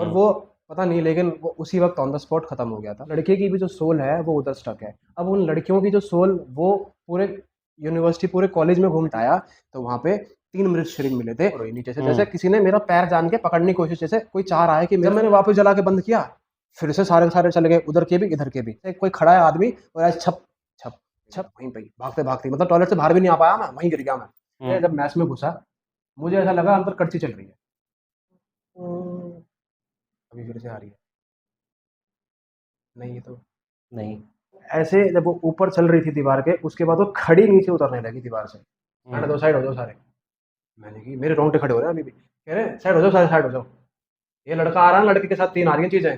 वो पता नहीं, लेकिन वो उसी वक्त ऑन द स्पॉट खत्म हो गया था। लड़के की भी जो सोल है वो उधर स्टक है। अब उन लड़कियों की जो सोल, वो पूरे यूनिवर्सिटी, पूरे कॉलेज में घूमता आया, तो वहाँ पे 3 मृत शरीर मिले थे और नीचे से जैसे किसी ने मेरा पैर जान के पकड़ने की कोशिश, जैसे कोई चाह रहा है कि जब मैंने वापस जला के बंद किया, फिर से सारे के सारे चले गए, उधर के भी इधर के भी। कोई खड़ा है आदमी और ऐसे छप छप छप वहीं पे भागते भागते, मतलब टॉयलेट से बाहर भी नहीं आ पाया मैं, वहीं गिर गया मैं। जब मैस में घुसा, मुझे ऐसा लगा अंदर कड़ची चल रही है। अभी फिर से आ रही है, नहीं ये तो नहीं। ऐसे जब वो ऊपर चल रही थी दीवार के, उसके बाद वो खड़ी नीचे उतरने लगी दीवार से। मैंने दो साइड हो जाओ सारे, मैंने की मेरे रोंगटे खड़े हो रहे हैं अभी भी, कह रहे साइड हो जाओ सारे, साइड हो जाओ। ये लड़का आ रहा है, लड़के के साथ 3 आ रही हैं चीजें।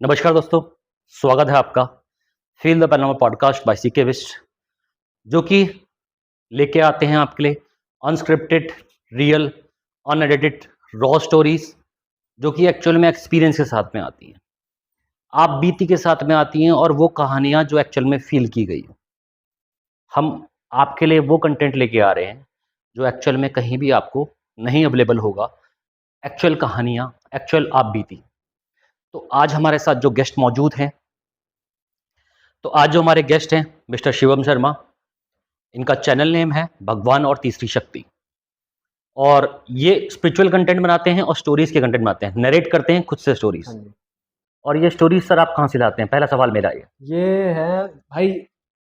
नमस्कार दोस्तों, स्वागत है आपका feel the panorama podcast by CK विस्ट, जो कि लेके आते हैं आपके लिए unscripted, real, unedited, raw stories, जो कि एक्चुअल में एक्सपीरियंस के साथ में आती हैं, आप बीती के साथ में आती हैं, और वो कहानियाँ जो एक्चुअल में फील की गई हैं। हम आपके लिए वो कंटेंट लेके आ रहे हैं जो एक्चुअल में कहीं भी आपको नहीं अवेलेबल होगा। एक्चुअल कहानियाँ, एक्चुअल आप बीती। तो आज हमारे साथ जो गेस्ट मौजूद हैं, तो आज जो हमारे गेस्ट हैं मिस्टर शिवम शर्मा, इनका चैनल नेम है भगवान और तीसरी शक्ति, और ये स्पिरिचुअल कंटेंट बनाते हैं और स्टोरीज के कंटेंट बनाते हैं, नरेट करते हैं खुद से स्टोरीज। हाँ जी। और ये स्टोरीज सर आप कहाँ से लाते हैं? पहला सवाल मेरा ये है भाई,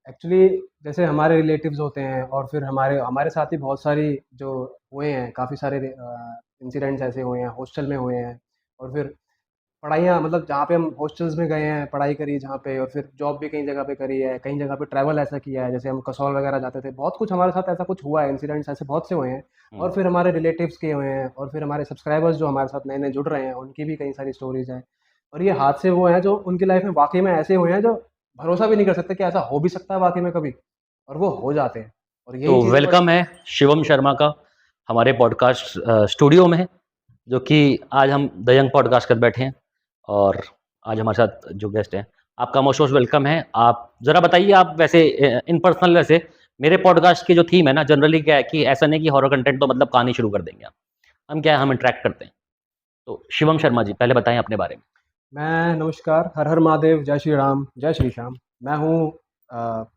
एक्चुअली जैसे हमारे रिलेटिव्स होते हैं, और फिर हमारे हमारे साथ ही बहुत सारी जो हुए हैं, काफ़ी सारे इंसिडेंट्स ऐसे हुए हैं, हॉस्टल में हुए हैं, और फिर पढ़ाइयाँ, मतलब जहाँ पे हम हॉस्टल्स में गए हैं, पढ़ाई करी जहाँ पे, और फिर जॉब भी कई जगह पे करी है, कई जगह पे ट्रैवल ऐसा किया है, जैसे हम कसौल वगैरह जाते थे, बहुत कुछ हमारे साथ ऐसा कुछ हुआ है, इंसिडेंट्स ऐसे बहुत से हुए हैं। और फिर हमारे रिलेटिव्स के हुए हैं, और फिर हमारे सब्सक्राइबर्स जो हमारे साथ नए नए जुड़ रहे हैं, उनकी भी कई सारी स्टोरीज हैं। और ये हादसे वो हैं जो उनकी लाइफ में वाकई में ऐसे हुए हैं, जो भरोसा भी नहीं कर सकते कि ऐसा हो भी सकता है वाकई में कभी, और वो हो जाते हैं। और यही तो चीज़ वेलकम है शिवम शर्मा का हमारे पॉडकास्ट स्टूडियो में, जो कि आज हम द यंग पॉडकास्ट कर बैठे हैं, और आज हमारे साथ जो गेस्ट हैं, आपका मोस्ट मोस्ट वेलकम है। आप ज़रा बताइए, आप वैसे इन पर्सनल, वैसे मेरे पॉडकास्ट की जो थीम है ना, जनरली क्या है कि ऐसा नहीं कि हॉरर कंटेंट तो मतलब कहानी शुरू कर देंगे हम क्या है, हम इंटरेक्ट करते हैं। तो शिवम शर्मा जी, पहले बताएं अपने बारे में। मैं नमस्कार, हर हर महादेव, जय श्री राम, जय श्री श्याम। मैं हूँ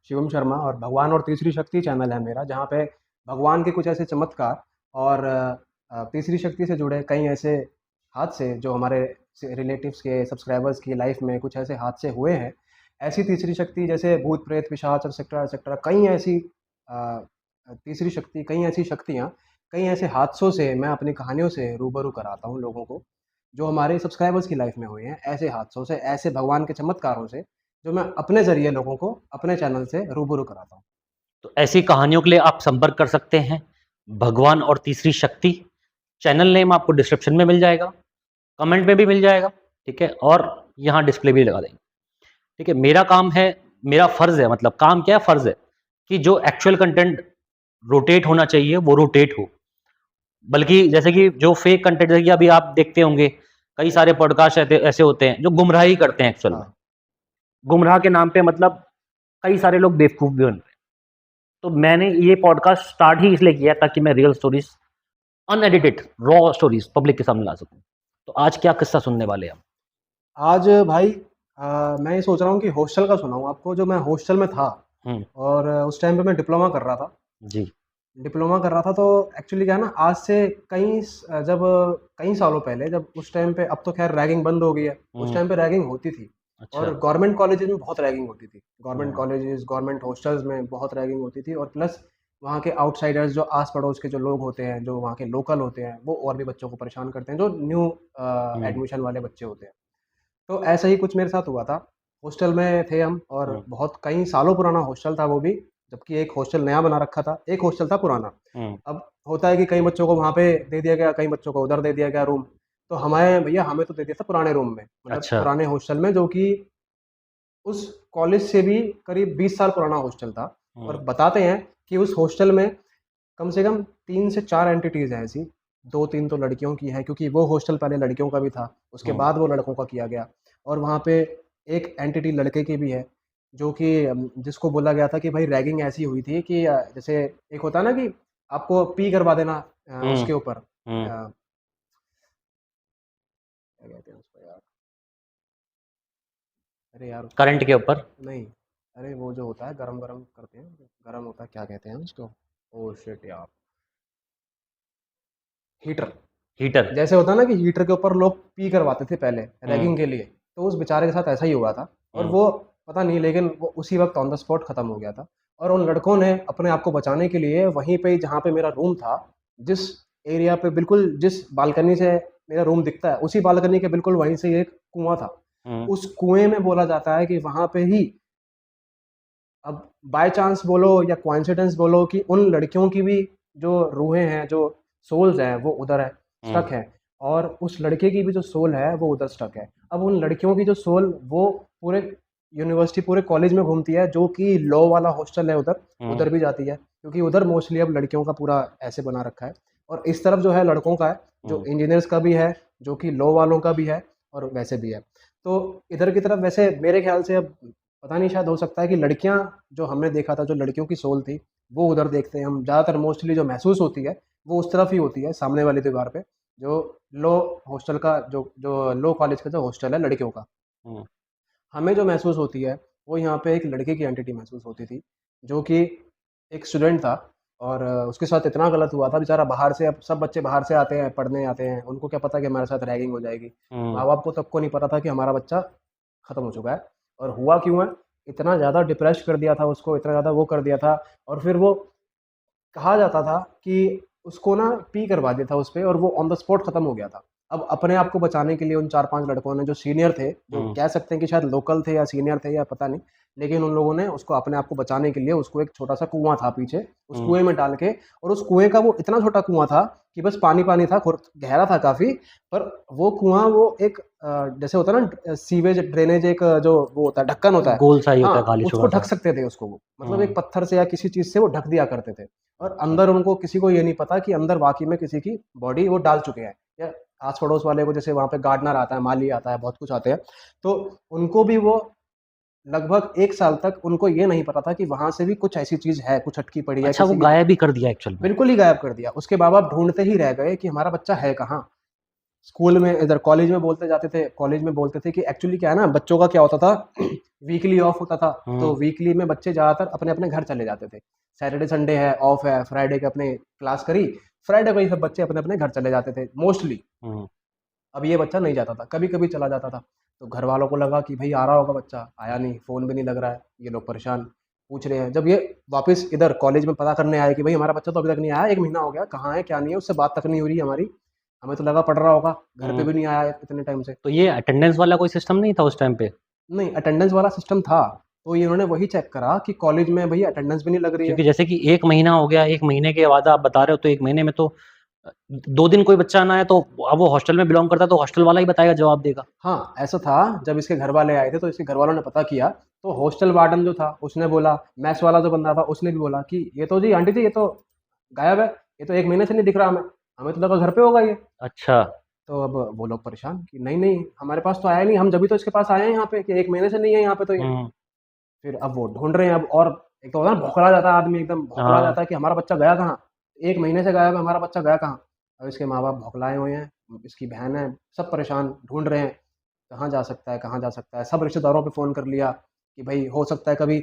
शिवम शर्मा, और भगवान और तीसरी शक्ति चैनल है मेरा, जहाँ पे भगवान के कुछ ऐसे चमत्कार और तीसरी शक्ति से जुड़े कई ऐसे हादसे जो हमारे रिलेटिव्स के, सब्सक्राइबर्स की लाइफ में कुछ ऐसे हादसे हुए हैं। ऐसी तीसरी शक्ति जैसे भूत प्रेत पिशाच एक्सेट्रा एक्सेट्रा, कई ऐसी तीसरी शक्ति, कई ऐसी शक्तियाँ, कई ऐसे हादसों से मैं अपनी कहानियों से रूबरू कराता हूँ लोगों को, जो हमारे सब्सक्राइबर्स की लाइफ में हुए हैं। ऐसे हादसों से, ऐसे भगवान के चमत्कारों से, जो मैं अपने ज़रिए लोगों को अपने चैनल से रूबरू कराता हूँ। तो ऐसी कहानियों के लिए आप संपर्क कर सकते हैं भगवान और तीसरी शक्ति। चैनल नेम आपको डिस्क्रिप्शन में मिल जाएगा, कमेंट में भी मिल जाएगा, ठीक है, और यहाँ डिस्प्ले भी लगा देंगे, ठीक है। मेरा काम है, मेरा फ़र्ज़ है, मतलब काम क्या है, फ़र्ज़ है कि जो एक्चुअल कंटेंट रोटेट होना चाहिए वो रोटेट हो। बल्कि जैसे कि जो फेक कंटेंट, जैसे कि अभी आप देखते होंगे कई सारे पॉडकास्ट ऐसे ऐसे होते हैं जो गुमराही करते हैं एक्चुअल में। हाँ। गुमराह के नाम पे मतलब कई सारे लोग बेवकूफ़ भी बन रहे हैं। तो मैंने ये पॉडकास्ट स्टार्ट ही इसलिए किया ताकि मैं real stories, unedited raw stories public के सामने ला सकूं। तो आज क्या किस्सा सुनने वाले हैं हम? आज भाई मैं ये सोच रहा हूँ कि हॉस्टल का सुनाऊँ आपको, जो मैं हॉस्टल में था, हम्म। और उस टाइम पे मैं डिप्लोमा कर रहा था। जी। डिप्लोमा कर रहा था, तो एक्चुअली क्या है ना, आज से जब कई सालों पहले, जब उस टाइम पे, अब तो खैर रैगिंग बंद हो गई है, उस टाइम पे रैगिंग होती थी। अच्छा। और गवर्नमेंट कॉलेजेस में बहुत रैगिंग होती थी, गवर्नमेंट हम्म। कॉलेजेस, गवर्नमेंट हॉस्टल्स में बहुत रैगिंग होती थी। और प्लस वहाँ के आउटसाइडर्स, जो आस पड़ोस के जो लोग होते हैं, जो वहाँ के लोकल होते हैं, वो और भी बच्चों को परेशान करते हैं, जो न्यू हम्म। एडमिशन वाले बच्चे होते हैं। तो ऐसा ही कुछ मेरे साथ हुआ था। हॉस्टल में थे हम, और हम्म। बहुत कई सालों पुराना हॉस्टल था वो भी, जबकि एक हॉस्टल नया बना रखा था, एक हॉस्टल था पुराना। हम्म। अब होता है कि कई बच्चों को वहाँ पे दे दिया गया, कई बच्चों को उधर दे दिया गया रूम। तो हमें भैया, हमें तो दे दिया था पुराने रूम में, मतलब अच्छा। पुराने हॉस्टल में, जो कि उस कॉलेज से भी करीब 20 साल पुराना हॉस्टल था। और हम्म। बताते हैं कि उस हॉस्टल में कम से कम 3 से 4 एंटिटीज़ हैं ऐसी। 2-3 तो लड़कियों की है, क्योंकि वो हॉस्टल पहले लड़कियों का भी था, उसके हम्म। बाद वो लड़कों का किया गया। और वहाँ पे एक एंटिटी लड़के की भी है, जो कि जिसको बोला गया था कि भाई रैगिंग ऐसी हुई थी कि जैसे एक होता है ना कि आपको पी करवा देना हम्म उसके ऊपर हम्म क्या कहते हैं उसको यार, अरे यार उसको करंट के ऊपर। नहीं, अरे वो जो होता है गरम गरम करते हैं, गरम होता है, क्या कहते हैं उसको, ओ शिट यार, हीटर। हीटर। जैसे होता है ना कि हीटर के ऊपर लोग पी करवाते थे पहले हम्म रैगिंग के लिए, तो उस बेचारे के साथ ऐसा ही हुआ था। और हम्म वो पता नहीं, लेकिन वो उसी वक्त ऑन द स्पॉट खत्म हो गया था। और उन लड़कों ने अपने आप को बचाने के लिए वहीं पे जहाँ पे मेरा रूम था, जिस एरिया पे बिल्कुल जिस बालकनी से मेरा रूम दिखता है, उसी बालकनी के बिल्कुल वहीं से एक कुआं था। हम्म उस कुएं में बोला जाता है कि वहां पे ही, अब बाय चांस बोलो या कोइंसिडेंस बोलो, कि उन लड़कियों की भी जो रूहें हैं, जो सोल्स हैं, वो उधर है, हम्म स्टक है। और उस लड़के की भी जो सोल है वो उधर स्टक है। अब उन लड़कियों की जो सोल, वो पूरे यूनिवर्सिटी, पूरे कॉलेज में घूमती है, जो कि लॉ वाला हॉस्टल है उधर, हम्म उधर भी जाती है, क्योंकि उधर मोस्टली अब लड़कियों का पूरा ऐसे बना रखा है। और इस तरफ जो है लड़कों का है, जो हम्म इंजीनियर्स का भी है, जो कि लॉ वालों का भी है, और वैसे भी है। तो इधर की तरफ वैसे मेरे ख्याल से अब पता नहीं, शायद हो सकता है कि लड़कियां, जो हमने देखा था, जो लड़कियों की सोल थी, वो उधर देखते हैं हम ज़्यादातर। मोस्टली जो महसूस होती है वो उस तरफ ही होती है, सामने वाली दीवार पे, जो लो हॉस्टल का, जो जो लो कॉलेज का जो हॉस्टल है लड़कियों का। हम्म हमें जो महसूस होती है, वो यहाँ पे एक लड़के की एंटिटी महसूस होती थी, जो कि एक स्टूडेंट था। और उसके साथ इतना गलत हुआ था, बेचारा बाहर से, अब सब बच्चे बाहर से आते हैं, पढ़ने आते हैं, उनको क्या पता कि हमारे साथ रैगिंग हो जाएगी। हम्म माँ बाप को तब को नहीं पता था कि हमारा बच्चा ख़त्म हो चुका है। और हुआ क्यों है, इतना ज़्यादा डिप्रेस कर दिया था उसको, इतना ज़्यादा वो कर दिया था। और फिर वो, कहा जाता था कि उसको ना पी करवा दिया था उस पे, और वो ऑन द स्पॉट खत्म हो गया था। अब अपने आप को बचाने के लिए उन 4-5 लड़कों ने, जो सीनियर थे, जो हम्म कह सकते हैं कि शायद लोकल थे या सीनियर थे या पता नहीं, लेकिन उन लोगों ने उसको अपने आप को बचाने के लिए, उसको एक छोटा सा कुआं था पीछे, उस हम्म कुएं में डाल के, और उस कुएं का वो इतना छोटा कुआं था कि बस पानी पानी था, गहरा था काफी। पर वो कुआं, वो एक जैसे होता है ना सीवेज ड्रेनेज, एक जो वो होता है, ढक्कन होता है, गोल सा ही होता है, हाँ, खाली उसको छोटा ढक सा। सकते थे उसको, वो मतलब एक हम्म पत्थर से या किसी चीज से वो ढक दिया करते थे। और अच्छा। अंदर उनको, किसी को ये नहीं पता कि अंदर वाकई में किसी की बॉडी वो डाल चुके हैं, या आस पड़ोस वाले को, जैसे वहाँ पे गार्डनर आता है, माली आता है, बहुत कुछ आते हैं, तो उनको भी वो लगभग 1 साल तक उनको ये नहीं पता था कि वहां से भी कुछ ऐसी चीज है, कुछ अटकी पड़ी है अच्छा, वो किसी की। गायब ही कर दिया एक्चुअल में। बिल्कुल ही गायब कर दिया। उसके माँ बाप ढूंढते ही रह गए कि हमारा बच्चा है कहाँ। स्कूल में, इधर कॉलेज में बोलते जाते थे, कॉलेज में बोलते थे कि एक्चुअली क्या है ना, बच्चों का क्या होता था, वीकली ऑफ होता था, तो हम्म वीकली में बच्चे ज़्यादातर अपने अपने घर चले जाते थे। सैटरडे संडे है, ऑफ है, फ्राइडे के अपने क्लास करी, फ्राइडे को ही सब बच्चे अपने अपने घर चले जाते थे मोस्टली। हम्म अब ये बच्चा नहीं जाता था, कभी कभी चला जाता था। तो घर वालों को लगा कि भाई आ रहा होगा बच्चा, आया नहीं, फ़ोन भी नहीं लग रहा है, ये लोग परेशान, पूछ रहे हैं। जब ये वापस इधर कॉलेज में पता करने आए कि भाई हमारा बच्चा तो अभी तक नहीं आया, 1 महीना हो गया, कहाँ है क्या नहीं है, उससे बात तक नहीं हो रही हमारी, हमें तो लगा पढ़ रहा होगा, घर पे हम्म भी नहीं आया इतने टाइम से। तो ये अटेंडेंस वाला कोई सिस्टम नहीं था उस टाइम पे? नहीं, अटेंडेंस वाला सिस्टम था। तो ये उन्होंने वही चेक करा कि कॉलेज में भैया अटेंडेंस भी नहीं लग रही है। क्योंकि जैसे कि 1 महीना हो गया, 1 महीने के बाद आप बता रहे हो, तो 1 महीने में तो 2 दिन कोई बच्चा ना आया तो, अब वो हॉस्टल में बिलोंग करता है तो हॉस्टल वाला ही बताएगा, जवाब देगा। हाँ, ऐसा था। जब इसके घर वाले आए थे, तो इसके घर वालों ने पता किया, तो हॉस्टल वार्डन जो था उसने बोला, मैथ्स वाला जो बंदा था उसने भी बोला कि ये तो जी आंटी जी, ये तो गायब है, ये तो 1 महीने से नहीं दिख रहा हमें, हमें तो लगा घर पे होगा ये। अच्छा। तो अब वो लोग परेशान कि नहीं नहीं, हमारे पास तो आया नहीं, हम जब भी तो इसके पास आए हैं यहाँ पे, कि 1 महीने से नहीं है यहाँ पे तो ये। हम्म फिर अब वो ढूंढ रहे हैं अब। और एक तो होता है ना, भौखला जाता है आदमी, एकदम भौखला हाँ। जाता है कि हमारा बच्चा गया कहाँ, 1 महीने से गायब है, हमारा बच्चा गया कहाँ। अब इसके माँ बाप भौखलाए हुए हैं, इसकी बहन है, सब परेशान ढूंढ रहे हैं, कहाँ जा सकता है, कहाँ जा सकता है। सब रिश्तेदारों पे फ़ोन कर लिया कि भाई हो सकता है, कभी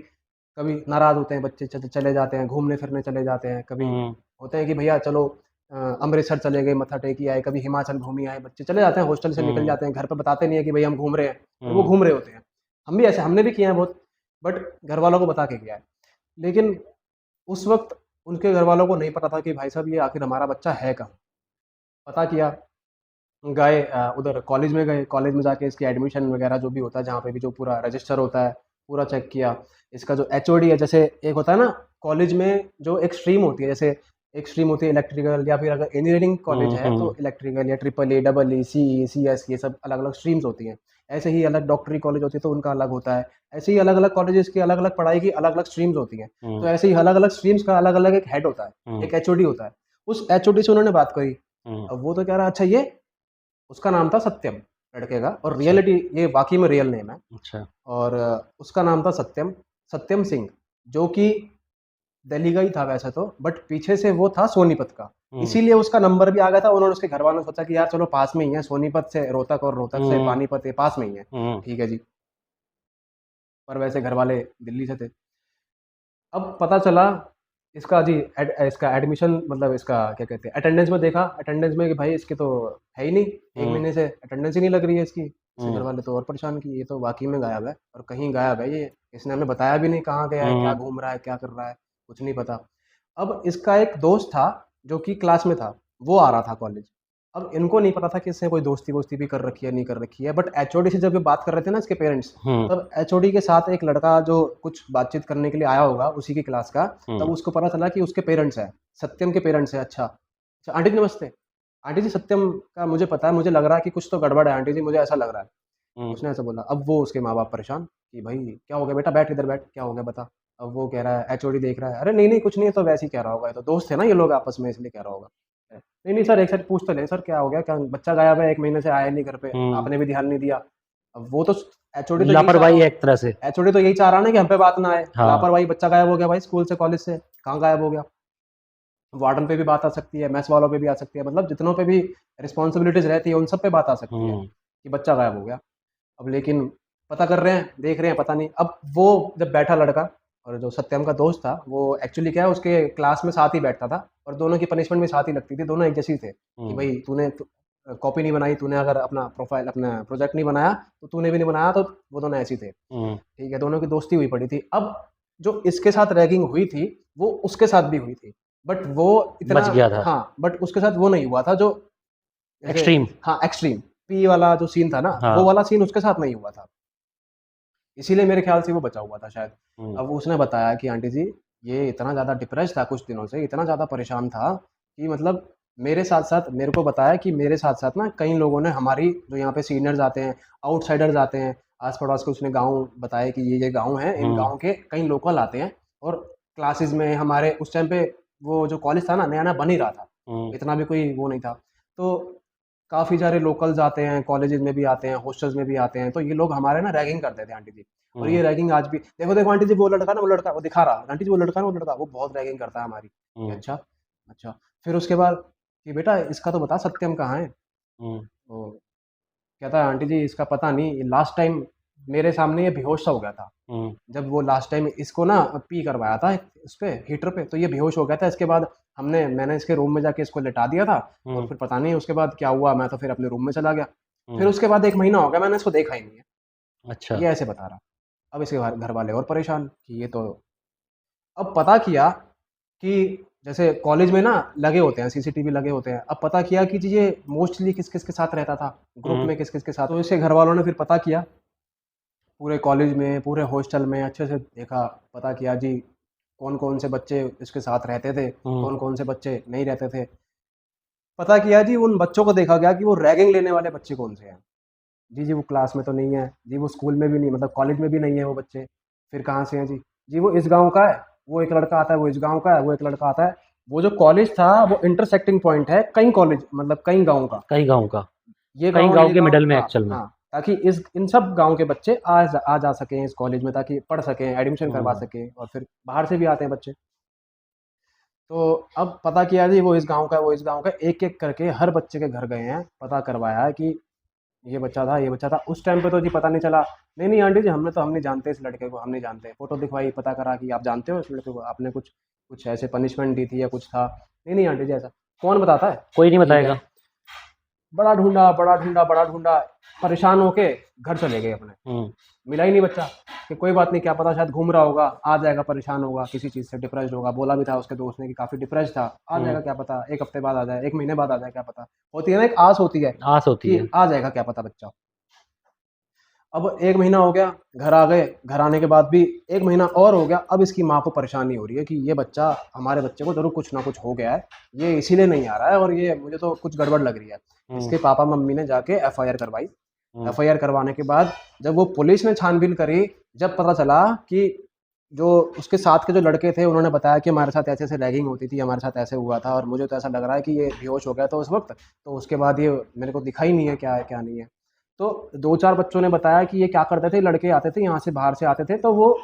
कभी नाराज़ होते हैं बच्चे, चले जाते हैं घूमने फिरने चले जाते हैं, कभी हम्म होते हैं कि भैया चलो अमृतसर चले गए, मत्था टेक आए, कभी हिमाचल घूम आए, बच्चे चले जाते हैं, हॉस्टल से निकल हम्म जाते हैं, घर पे बताते नहीं है कि भाई हम घूम रहे हैं, पर वो हम्म घूम रहे होते हैं। हम भी ऐसे, हमने भी किया है बहुत, बट घर वालों को बता के किया है। लेकिन उस वक्त उनके घर वालों को नहीं पता था कि भाई साहब ये आखिर हमारा बच्चा है कहाँ। पता किया, गए उधर कॉलेज में गए, कॉलेज में जाके इसकी एडमिशन वगैरह जो भी होता है, जहाँ पे भी जो पूरा रजिस्टर होता है, पूरा चेक किया। इसका जो एचओडी है, जैसे एक होता है ना कॉलेज में जो एक स्ट्रीम होती है, जैसे एक स्ट्रीम होती है इलेक्ट्रिकल, या फिर अगर इंजीनियरिंग कॉलेज है तो हम्म इलेक्ट्रिकल या triple E, double E, C E, C S, ये सब अलग अलग स्ट्रीम्स होती हैं। ऐसे ही अलग डॉक्टरी कॉलेज होती है तो उनका अलग होता है। ऐसे ही अलग अलग कॉलेजेस की अलग अलग पढ़ाई की अलग अलग स्ट्रीम्स होती हैं। तो हम्म ऐसे ही अलग अलग स्ट्रीम्स का अलग अलग एक हेड होता है, हम्म एक एचओडी होता है। उस एचओडी से उन्होंने बात करी। हम्म अब वो तो कह रहा अच्छा ये, उसका नाम था सत्यम। लड़के का, और अच्छा। रियलिटी ये वाकई में रियल नेम है। अच्छा। और उसका नाम था सत्यम, सत्यम सिंह, जो कि दिल्ली का ही था वैसे तो, बट पीछे से वो था सोनीपत का। इसीलिए उसका नंबर भी आ गया था। उन्होंने, उसके घर वालों ने सोचा कि यार चलो पास में ही है, सोनीपत से रोहतक और रोहतक से हम्म। पानीपत, ये पास में ही है, हम्म। ठीक है जी। पर वैसे घर वाले दिल्ली से थे। अब पता चला इसका जी, इसका एडमिशन, मतलब इसका क्या कहते हैं, अटेंडेंस में देखा, अटेंडेंस में कि भाई इसके तो है ही नहीं, 1 महीने से अटेंडेंस ही नहीं लग रही है इसकी। इसके घर वाले तो और परेशान कि ये तो वाकई में गायब है, और कहीं गायब है ये, इसने हमें बताया भी नहीं कहाँ गया है, क्या घूम रहा है, क्या कर रहा है, कुछ नहीं पता। अब इसका एक दोस्त था जो कि क्लास में था, वो आ रहा था कॉलेज। अब इनको नहीं पता था कि इसने कोई दोस्ती वोस्ती भी कर रखी है, नहीं कर रखी है, बट एचओडी से जब ये बात कर रहे थे ना इसके पेरेंट्स, तब एचओडी के साथ एक लड़का जो कुछ बातचीत करने के लिए आया होगा उसी की क्लास का, तब उसको पता चला कि उसके पेरेंट्स हैं, सत्यम के पेरेंट्स हैं। अच्छा अच्छा, आंटी जी नमस्ते। आंटी जी सत्यम का मुझे पता है, मुझे लग रहा है कि कुछ तो गड़बड़ है आंटी जी, मुझे ऐसा लग रहा है। उसने ऐसा बोला। अब वो उसके माँ बाप परेशान कि भाई क्या हो गया बेटा, बैठ इधर बैठ, क्या हो गया बता। अब वो कह रहा है, एचओडी देख रहा है, अरे नहीं नहीं कुछ नहीं है, तो वैसे ही कह रहा होगा, ये तो दोस्त है ना ये लोग आपस में, इसलिए कह रहा होगा। नहीं नहीं सर, एक साथ पूछ तो लें सर, क्या हो गया, क्या बच्चा गायब है, 1 महीने से आया नहीं घर पे, आपने भी ध्यान नहीं दिया। अब वो तो एचओडी तो यही चाह लापरवाही रहा, है एक तरह से। एचओडी तो यही चाह रहा ना कि हम पे बात ना आए। हाँ। लापरवाही, बच्चा गायब हो गया भाई, स्कूल से कॉलेज से कहाँ गायब हो गया। वार्डन पे भी बात आ सकती है, मैथ्स वालों पे भी आ सकती है, मतलब जितनों पे भी रिस्पॉन्सिबिलिटीज रहती है उन सब पे बात आ सकती है कि बच्चा गायब हो गया। अब लेकिन पता कर रहे हैं, देख रहे हैं, पता नहीं। अब वो जब बैठा लड़का, और जो सत्यम का दोस्त था, वो एक्चुअली क्या है, उसके क्लास में साथ ही बैठता था, और दोनों की पनिशमेंट भी साथ ही लगती थी, दोनों एक जैसी थे कि भाई तूने कॉपी नहीं बनाई, तूने अगर अपना प्रोफाइल, अपना प्रोजेक्ट नहीं बनाया, तो तूने भी नहीं बनाया, तो वो दोनों ऐसे ही थे, ठीक है। दोनों की दोस्ती हुई पड़ी थी। अब जो इसके साथ रैगिंग हुई थी, वो उसके साथ भी हुई थी, बट वो इतना, बच गया था। हाँ, बट उसके साथ वो नहीं हुआ था जो जैसे, एक्सट्रीम। हाँ एक्सट्रीम पी वाला जो सीन था ना, हाँ। वो वाला सीन उसके साथ नहीं हुआ था, इसीलिए मेरे ख्याल से वो बचा हुआ था शायद। अब उसने बताया कि आंटी जी ये इतना ज़्यादा डिप्रेस था कुछ दिनों से, इतना ज़्यादा परेशान था कि मतलब मेरे साथ साथ, मेरे को बताया कि मेरे साथ साथ ना कई लोगों ने, हमारी जो यहाँ पे सीनियर्स आते हैं, आउटसाइडर्स आते हैं, आस पड़ोस के, उसने गांव बताया कि ये गांव है, इन गांव के कई लोकल आते हैं, और क्लासेस में हमारे उस टाइम पे, वो जो कॉलेज था ना नया नया बन ही रहा था, इतना भी कोई वो नहीं था, तो काफ़ी सारे लोकल्स आते हैं, कॉलेजेस में भी आते हैं, हॉस्टल्स में भी आते हैं, तो ये लोग हमारे ना रैगिंग करते थे आंटी जी। और ये रैगिंग आज भी, देखो देखो आंटी जी वो लड़का ना, वो लड़का, वो दिखा रहा आंटी जी, वो लड़का ना, वो लड़का, वो बहुत रैगिंग करता है हमारी। अच्छा अच्छा। फिर उसके बाद कि बेटा इसका तो बता, सत्यम कहाँ है। तो कहता है आंटी जी इसका पता नहीं, लास्ट टाइम मेरे सामने ये बेहोश सा हो गया था, जब वो लास्ट टाइम इसको ना पी करवाया था उस पे हीटर पे, तो ये बेहोश हो गया था। इसके बाद मैंने इसके रूम में जाके इसको लेटा दिया था, और फिर पता नहीं उसके बाद क्या हुआ, मैं तो फिर अपने रूम में चला गया। फिर उसके बाद 1 महीना हो गया, मैंने इसको देखा ही नहीं है। अच्छा। ये ऐसे बता रहा। अब इसके घर वाले और परेशान कि ये तो, अब पता किया कि जैसे कॉलेज में ना लगे होते हैं सीसीटीवी लगे होते हैं, अब पता किया कि जी ये मोस्टली किस किस के साथ रहता था, ग्रुप में किस किस के साथ, तो इसके घर वालों ने फिर पता किया, पूरे कॉलेज में, पूरे हॉस्टल में अच्छे से देखा, पता किया जी कौन कौन से बच्चे इसके साथ रहते थे, कौन कौन से बच्चे नहीं रहते थे। पता किया जी, उन बच्चों को देखा गया कि वो रैगिंग लेने वाले बच्चे कौन से हैं। जी वो क्लास में तो नहीं है जी, वो स्कूल में भी नहीं, मतलब कॉलेज में भी नहीं है वो बच्चे, फिर कहाँ से हैं जी। जी वो इस गांव का है, वो एक लड़का आता है, वो इस गांव का है, वो एक लड़का आता है। वो जो कॉलेज था वो इंटरसेक्टिंग पॉइंट है कई कॉलेज, मतलब कई गाँव का, कई गाँव का, ये कई गाँव गाँव ये के गाँव, मिडल में हाँ एक्चुअल में। हाँ, ताकि इस इन सब गांव के बच्चे आ जा सकें इस कॉलेज में, ताकि पढ़ सकें, एडमिशन करवा सकें, और फिर बाहर से भी आते हैं बच्चे। तो अब पता किया जी, वो इस गांव का है, वो इस गांव का, एक एक करके हर बच्चे के घर गए हैं, पता करवाया है कि ये बच्चा था, ये बच्चा था। उस टाइम पे तो जी पता नहीं चला, नहीं नहीं आंटी जी हम नहीं जानते इस लड़के को, हम नहीं जानते। फोटो दिखवाई, पता करा कि आप जानते हो इस लड़के को, आपने कुछ कुछ ऐसे पनिशमेंट दी थी या कुछ था। नहीं नहीं आंटी जी ऐसा कौन बताता है। कोई नहीं ठीक है, बताएगा। बड़ा ढूंढा, बड़ा ढूंढा, बड़ा ढूंढा, परेशान होके घर चले गए अपने। मिला ही नहीं बच्चा, कि कोई बात नहीं, क्या पता शायद घूम रहा होगा, आ जाएगा, परेशान होगा किसी चीज़ से, डिप्रेस्ड होगा, बोला भी था उसके दोस्त ने कि काफ़ी डिप्रेस्ड था, आ जाएगा क्या पता, 1 हफ्ते बाद आ जाए, 1 महीने बाद आ जाए, क्या पता। होती है ना एक आस होती है आस होती कि है। आ जाएगा क्या पता बच्चा। अब 1 महीना हो गया, घर आ गए, घर आने के बाद भी 1 महीना और हो गया। अब इसकी माँ को परेशानी हो रही है कि ये बच्चा, हमारे बच्चे को ज़रूर कुछ ना कुछ हो गया है, ये इसीलिए नहीं आ रहा है, और ये मुझे तो कुछ गड़बड़ लग रही है। इसके पापा मम्मी ने जाके एफआईआर करवाई। एफआईआर करवाने के बाद जब वो पुलिस ने छानबीन करी, जब पता चला कि जो उसके साथ के जो लड़के थे, उन्होंने बताया कि हमारे साथ ऐसे ऐसे रैगिंग होती थी, हमारे साथ ऐसे हुआ था, और मुझे तो ऐसा लग रहा है कि ये बेहोश हो गया था उस वक्त, तो उसके बाद ये मेरे को दिखा ही नहीं है क्या है क्या नहीं है। तो 2-4 बच्चों ने बताया कि ये क्या करते थे, लड़के आते थे यहाँ से, बाहर से आते थे, तो वो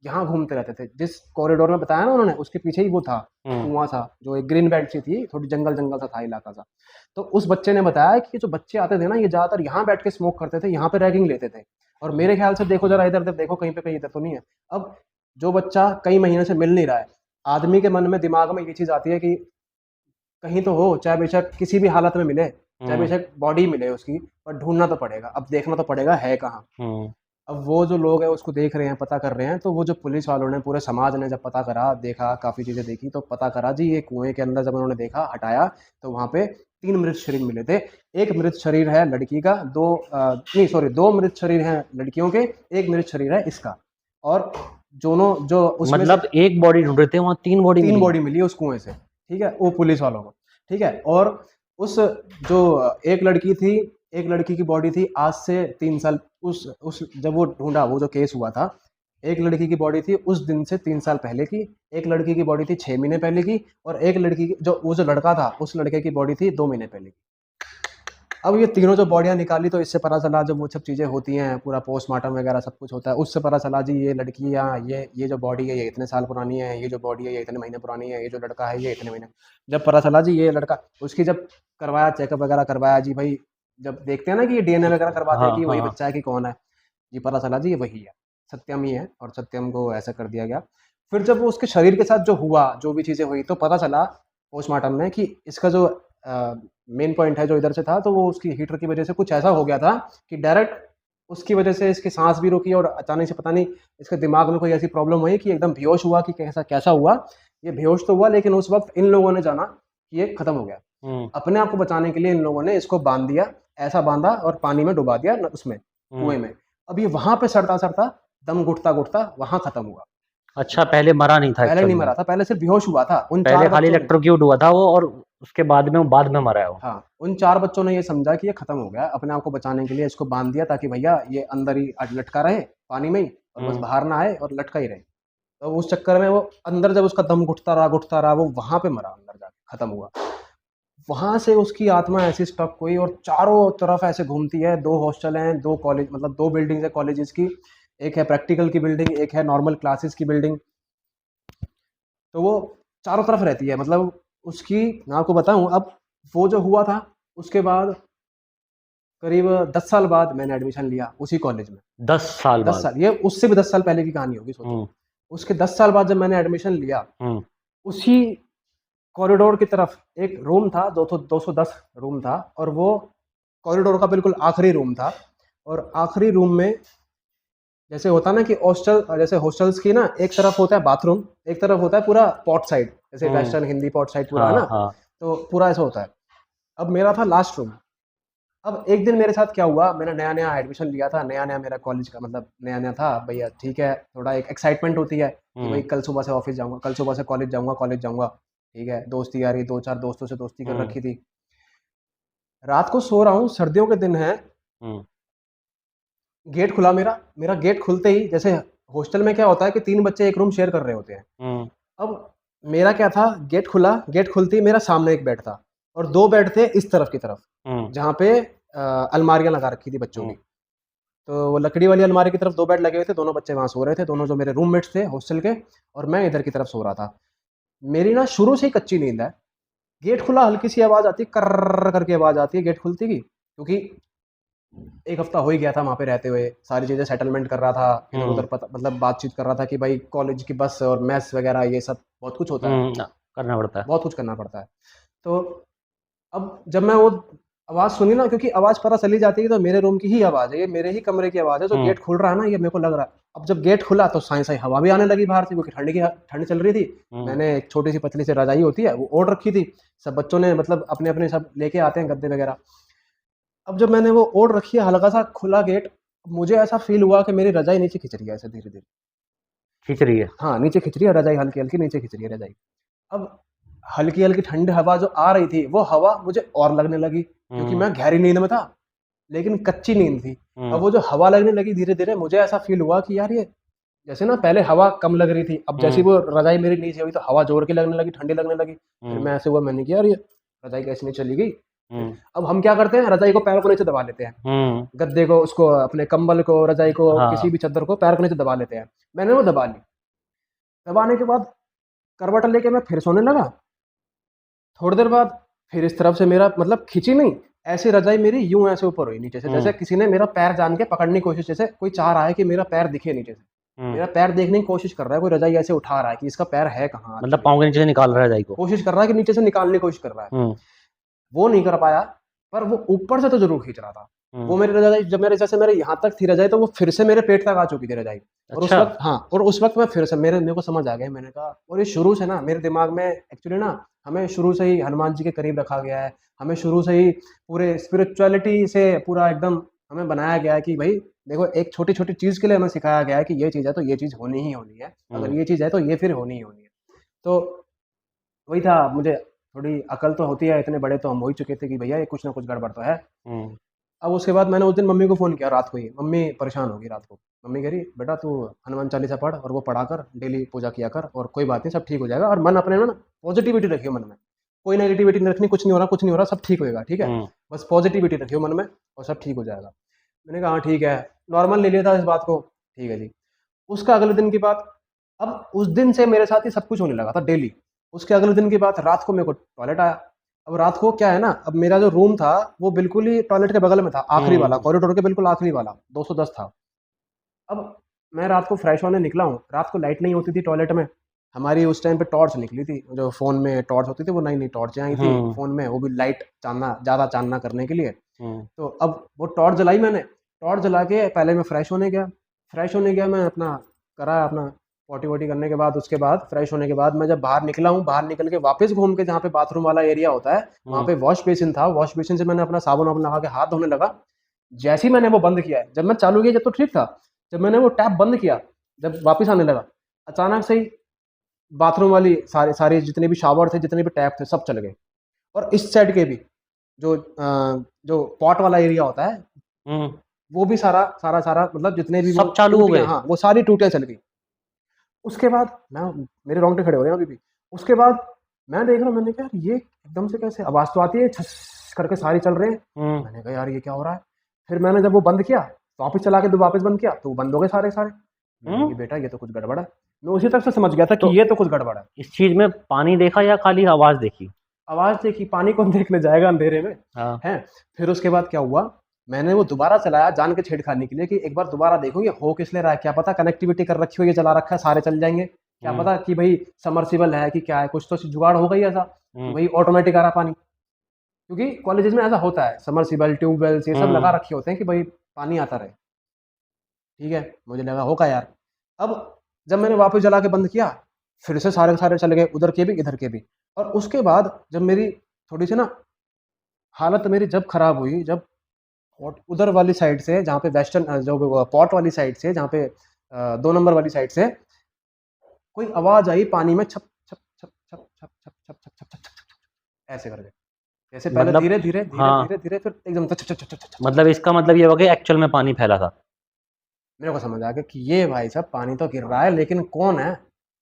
यहाँ घूमते रहते थे। जिस कॉरिडोर में बताया ना उन्होंने, उसके पीछे ही वो था, कुआँ था, जो एक ग्रीन बेल्ट सी थी, थोड़ी जंगल-जंगल सा था इलाका सा। तो उस बच्चे ने बताया कि ये जो बच्चे आते थे ना, ये ज़्यादातर यहाँ बैठ के स्मोक करते थे, यहाँ पे रैगिंग लेते थे। और मेरे ख्याल से देखो ज़रा इधर-उधर देखो, कहीं पे कहीं इधर तो नहीं है। अब जो बच्चा कई महीने से मिल नहीं रहा है, आदमी के मन में, दिमाग में ये चीज़ आती है कि कहीं तो हो, चाहे बेशक किसी भी हालत में मिले, चाहे बेशक बॉडी मिले उसकी, पर ढूँढना तो पड़ेगा, अब देखना तो पड़ेगा है कहाँ। अब वो जो लोग हैं उसको देख रहे हैं, पता कर रहे हैं, तो वो जो पुलिस वालों ने, पूरे समाज ने जब पता करा, देखा, काफ़ी चीज़ें देखी, तो पता करा जी, ये कुएँ के अंदर जब उन्होंने देखा, हटाया, तो वहाँ पे 3 मृत शरीर मिले थे। 1 मृत शरीर है लड़की का, 2 मृत शरीर हैं लड़कियों के, 1 मृत शरीर है इसका। और दोनों जो उसमें मतलब एक बॉडी ढूंढ रहे थे, वहाँ 3 बॉडी 3 बॉडी मिली उस कुएँ से, ठीक है? वो पुलिस वालों को, ठीक है? और उस जो एक लड़की थी, एक लड़की की बॉडी थी आज से 3 साल, उस जब वो ढूँढा, वो जो केस हुआ था, एक लड़की की बॉडी थी उस दिन से 3 साल पहले की, एक लड़की की बॉडी थी 6 महीने पहले की, और एक लड़की की, वो जो लड़का था, उस लड़के की बॉडी थी 2 महीने पहले की। अब ये तीनों जो बॉडियाँ निकाली, तो इससे पता चला, जब वो सब चीज़ें होती हैं, पूरा पोस्टमार्टम वगैरह सब कुछ होता है, उससे पता चला जी, ये लड़कियाँ, ये जो बॉडी है ये इतने साल पुरानी है, ये जो बॉडी है ये इतने महीने पुरानी है, ये जो लड़का है ये इतने महीने। जब पता चला जी ये लड़का, उसकी जब करवाया, चेकअप वगैरह करवाया जी भाई, जब देखते हैं ना कि ये डीएनए वगैरह करवाते हैं कि वही बच्चा है कि कौन है, जी पता चला जी ये वही है, सत्यम ही है, और सत्यम को ऐसा कर दिया गया। फिर जब वो उसके शरीर के साथ जो हुआ, जो भी चीज़ें हुई, तो पता चला पोस्टमार्टम में कि इसका जो मेन पॉइंट है जो इधर से था, तो वो उसकी हीटर की वजह से कुछ ऐसा हो गया था कि डायरेक्ट उसकी वजह से इसकी सांस भी रुकी, और अचानक से पता नहीं इसके दिमाग में कोई ऐसी प्रॉब्लम हुई कि एकदम बेहोश हुआ, कि कैसा कैसा हुआ। ये बेहोश तो हुआ, लेकिन उस वक्त इन लोगों ने जाना कि ये खत्म हो गया। अपने आप को बचाने के लिए इन लोगों ने इसको बांध दिया, ऐसा बांधा और पानी में डुबा दिया, उसमें कुएं में। अब ये वहां पे सड़ता सड़ता, दम घुटता घुटता वहां खत्म हुआ। अच्छा, पहले मरा नहीं था? पहले नहीं मरा था, पहले सिर्फ बेहोश हुआ था। उन पहले 4 खाली बच्चों ने, इलेक्ट्रोक्यूट हुआ था वो, और उसके बाद में मरा है वो। हाँ, उन 4 बच्चों ने ये समझा कि ये खत्म हो गया, अपने आप को बचाने के लिए इसको बांध दिया, ताकि भैया ये अंदर ही लटका रहे पानी में ही, और बस बाहर ना आए और लटका ही रहे। तो उस चक्कर में वो अंदर, जब उसका दम घुटता रहा, वो वहां पे मरा, अंदर जाके खत्म हुआ। वहां से उसकी आत्मा ऐसी स्टक हुई, और चारों तरफ ऐसे घूमती है। 2 हॉस्टल हैं, 2 कॉलेज, मतलब 2 बिल्डिंग्स है कॉलेजेस की, एक है प्रैक्टिकल की बिल्डिंग, एक है नॉर्मल क्लासेस की बिल्डिंग। तो वो चारों तरफ रहती है, मतलब उसकी, मैं आपको बताऊं, अब वो जो हुआ था, उसके बाद करीब 10 साल बाद मैंने एडमिशन लिया उसी कॉलेज में। 10 साल 10 बाद? साल, ये उससे भी 10 साल पहले की कहानी होगी, सोचो। उसके 10 साल बाद जब मैंने एडमिशन लिया, उसी कॉरिडोर की तरफ एक रूम था, 210 रूम था, और वो कॉरिडोर का बिल्कुल आखिरी रूम था। और आखिरी रूम में, जैसे होता ना कि हॉस्टल, जैसे हॉस्टल्स की ना, एक तरफ होता है बाथरूम, एक तरफ होता है पूरा पॉट साइड, जैसे वेस्टर्न हिंदी पॉट साइड पूरा है ना, तो पूरा ऐसा होता है। अब मेरा था लास्ट रूम। अब एक दिन मेरे साथ क्या हुआ, मैंने नया नया एडमिशन लिया था, नया नया मेरा कॉलेज का, मतलब नया नया था भैया, ठीक है, थोड़ा एक एक्साइटमेंट होती है कि भाई कल सुबह से ऑफिस जाऊंगा, कल सुबह से कॉलेज जाऊंगा, ठीक है, दोस्ती यारी, 2-4 दोस्तों से दोस्ती कर रखी थी। रात को सो रहा हूँ, सर्दियों के दिन है, गेट खुला मेरा। मेरा गेट खुलते ही, जैसे हॉस्टल में क्या होता है कि 3 बच्चे एक रूम शेयर कर रहे होते हैं। अब मेरा क्या था, गेट खुला, गेट खुलते ही मेरा सामने एक बेड था, और 2 बेड थे इस तरफ की तरफ, जहाँ पे अलमारियां लगा रखी थी बच्चों की। तो वो लकड़ी वाली अलमारी की तरफ 2 बेड लगे हुए थे, दोनों बच्चे वहां सो रहे थे, दोनों जो मेरे रूममेट्स थे हॉस्टल के, और मैं इधर की तरफ सो रहा था। मेरी ना शुरू से ही कच्ची नींद है। गेट खुला, हल्की सी आवाज आती है, कर्र करके आवाज आती है गेट खुलती की, क्योंकि 1 हफ्ता हो ही गया था वहाँ पे रहते हुए, सारी चीज़ें सेटलमेंट कर रहा था, इधर-उधर पता, मतलब बातचीत कर रहा था कि भाई कॉलेज की बस और मेस वगैरह ये सब बहुत कुछ होता है, करना पड़ता है, बहुत कुछ करना पड़ता है। तो अब जब मैं वो आवाज़ सुनी ना, क्योंकि आवाज़ पता चली जाती है तो मेरे रूम की ही आवाज़ है, ये मेरे ही कमरे की आवाज़ है, जो गेट खुल रहा है ना, ये मेरे को लग रहा है। अब जब गेट खुला तो साई-साई हवा भी आने लगी बाहर से, क्योंकि ठंड चल रही थी। मैंने एक छोटी सी पतली सी रजाई होती है वो ओढ़ रखी थी, सब बच्चों ने मतलब अपने-अपने सब लेके आते हैं गद्दे वगैरह। अब जब मैंने वो ओढ़ रखी है, हल्का सा खुला गेट, मुझे ऐसा फील हुआ कि मेरी रजाई नीचे खिंच रही है, ऐसे धीरे-धीरे। खींच रही है? हाँ, नीचे खिंच रही है रजाई, हल्की-हल्की नीचे खिंच रही है रजाई। अब हल्की-हल्की ठंडी हवा जो आ रही थी, वो हवा मुझे और लगने लगी, क्योंकि मैं गहरी नींद में था, लेकिन कच्ची नींद थी। अब वो जो हवा लगने लगी धीरे-धीरे, मुझे ऐसा फील हुआ कि यार ये, जैसे ना पहले हवा कम लग रही थी, अब जैसे वो रजाई मेरी नीचे हुई तो हवा जोर की लगने लगी, ठंडी लगने लगी। फिर मैं ऐसे हुआ, मैंने कहा यार ये रजाई कैसे नहीं चली गई? अब हम क्या करते हैं, रजाई को पैर को नीचे दबा लेते हैं, गद्दे को, उसको, अपने कंबल को, रजाई को, हाँ। किसी भी चादर को पैर को नीचे दबा लेते हैं। मैंने वो दबा ली। दबाने के बाद करवट लेके मैं फिर सोने लगा। थोड़ी देर बाद फिर इस तरफ से मेरा मतलब खिंची नहीं, ऐसी रजाई मेरी यूं ऐसे ऊपर हुई नीचे से, जैसे किसी ने मेरा पैर जान के पकड़ने की कोशिश, जैसे कोई चाह रहा है कि मेरा पैर दिखे नीचे से, मेरा पैर देखने की कोशिश कर रहा है, कोई रजाई ऐसे उठा रहा है कि इसका पैर है कहाँ, मतलब पाँव के नीचे से निकाल रहा है रजाई को, कोशिश कर रहा है कि नीचे से निकालने की कोशिश कर रहा है। वो नहीं कर पाया, पर वो ऊपर से तो जरूर खींच रहा था। वो मेरी रजाई, जब मेरे जैसे मेरे यहाँ तक थी रजाई, तो वो फिर से मेरे पेट तक आ चुकी थी रजाई। और उस वक्त, हाँ, और उस वक्त मैं फिर से, मेरे को समझ आ गया, मैंने कहा, और ये शुरू से ना मेरे दिमाग में एक्चुअली ना, हमें शुरू से ही हनुमान जी के करीब रखा गया है, हमें शुरू से ही पूरे स्पिरिचुअलिटी से पूरा एकदम हमें बनाया गया है कि भाई देखो, एक छोटी छोटी चीज़ के लिए हमें सिखाया गया है कि ये चीज़ है तो ये चीज़ होनी ही होनी है, अगर ये चीज़ है तो ये फिर होनी ही होनी है। तो वही था, मुझे थोड़ी अकल तो होती है, इतने बड़े तो हम हो ही चुके थे कि भैया ये कुछ ना कुछ गड़बड़ तो है। अब उसके बाद मैंने उस दिन मम्मी को फ़ोन किया रात को ही, मम्मी परेशान होगी रात को। मम्मी कह रही, बेटा तू हनुमान चालीसा पढ़ और वो पढ़ा कर, डेली पूजा किया कर, और कोई बात नहीं, सब ठीक हो जाएगा, और मन अपने में ना पॉजिटिविटी रखियो मन में, कोई नेगेटिविटी नहीं रखनी, कुछ नहीं हो रहा, कुछ नहीं हो रहा, सब ठीक होएगा, ठीक है, बस पॉजिटिविटी रखियो मन में और सब ठीक हो जाएगा। मैंने कहा हाँ ठीक है, नॉर्मल ले लिया था इस बात को, ठीक है जी। उसका अगले दिन की बात, अब उस दिन से मेरे साथ ही सब कुछ होने लगा था डेली। उसके अगले दिन की बात, रात को मेरे को टॉयलेट आया। अब रात को क्या है ना, अब मेरा जो रूम था वो बिल्कुल ही टॉयलेट के बगल में था, आखिरी वाला, कॉरिडोर के बिल्कुल आखिरी वाला, 210 था। अब मैं रात को फ्रेश होने निकला हूँ, रात को लाइट नहीं होती थी टॉयलेट में, हमारी उस टाइम पे टॉर्च निकली थी, जो फ़ोन में टॉर्च होती थी, वो नई नई टॉर्चें आई थी फ़ोन में, वो भी लाइट चानना, ज़्यादा चानना करने के लिए। तो अब वो टॉर्च जलाई मैंने, टॉर्च जला के पहले मैं फ्रेश होने गया, मैं अपना करा अपना पॉटी वॉटी करने के बाद, उसके बाद फ्रेश होने के बाद मैं जब बाहर निकला हूँ, बाहर निकल के वापस घूम के जहाँ पे बाथरूम वाला एरिया होता है, वहाँ पे वॉश बेसिन था, वॉश बेसिन से मैंने अपना साबुन वाबुन लगा के हाथ धोने लगा। जैसे ही मैंने वो बंद किया है, जब मैं चालू किया जब तो ठीक था, जब मैंने वो टैप बंद किया, जब वापस आने लगा, अचानक से ही बाथरूम वाली सारे जितने भी शावर थे, जितने भी टैप थे, सब चल गए। और इस साइड के भी जो पॉट वाला एरिया होता है, वो भी सारा मतलब जितने भी सब चालू हो गए, हाँ, वो सारी टूटियां चल गई। उसके बाद मेरे रोंगटे खड़े हो रहे हैं अभी भी। उसके बाद मैं देख रहा हूँ, मैंने कहा यार ये एकदम से कैसे, आवाज तो आती है, छस करके सारे चल रहे हैं। मैंने कहा यार ये क्या हो रहा है। फिर मैंने जब वो बंद किया, वापस चला के वापस बंद किया, तो वो बंद हो गए सारे। मैंने कहा बेटा ये तो कुछ गड़बड़ है। मैं उसी तक से समझ गया था कि ये तो कुछ गड़बड़ है। इस चीज में पानी देखा या खाली आवाज देखी? आवाज देखी, पानी कौन देखने जाएगा अंधेरे में, है। फिर उसके बाद क्या हुआ, मैंने वो दोबारा चलाया जान के छेड़खानी के लिए कि एक बार दोबारा देखो ये हो किस लिए रहा है, क्या पता कनेक्टिविटी कर रखी हो, ये चला रखा है, सारे चल जाएंगे, क्या पता कि भाई समर्सिबल है कि क्या है, कुछ तो जुगाड़ हो गई ऐसा कि भाई ऑटोमेटिक आ रहा पानी। क्योंकि कॉलेजेस में ऐसा होता है, समर्सिबल, ट्यूबवेल्स, ये सब लगा रखे होते हैं कि भाई पानी आता रहे। ठीक है, मुझे लगा होगा यार। अब जब मैंने वापस जला के बंद किया, फिर से सारे चले गए, उधर के भी इधर के भी। और उसके बाद जब मेरी थोड़ी सी ना हालत मेरी जब खराब हुई, जब उधर वाली साइड से, जहाँ पे वेस्टर्न जो पॉट वाली साइड से, जहाँ पे 2 नंबर वाली साइड से कोई आवाज आई पानी में, छप छप छप छप छप छप छप छप छप छप ऐसे करके, जैसे पहले धीरे धीरे धीरे धीरे फिर एकदम छप छप छप छप। मतलब इसका मतलब ये हो गया एक्चुअल में पानी फैला था। मेरे को समझ आ गया कि ये भाई साहब पानी तो गिर रहा है, लेकिन कौन है।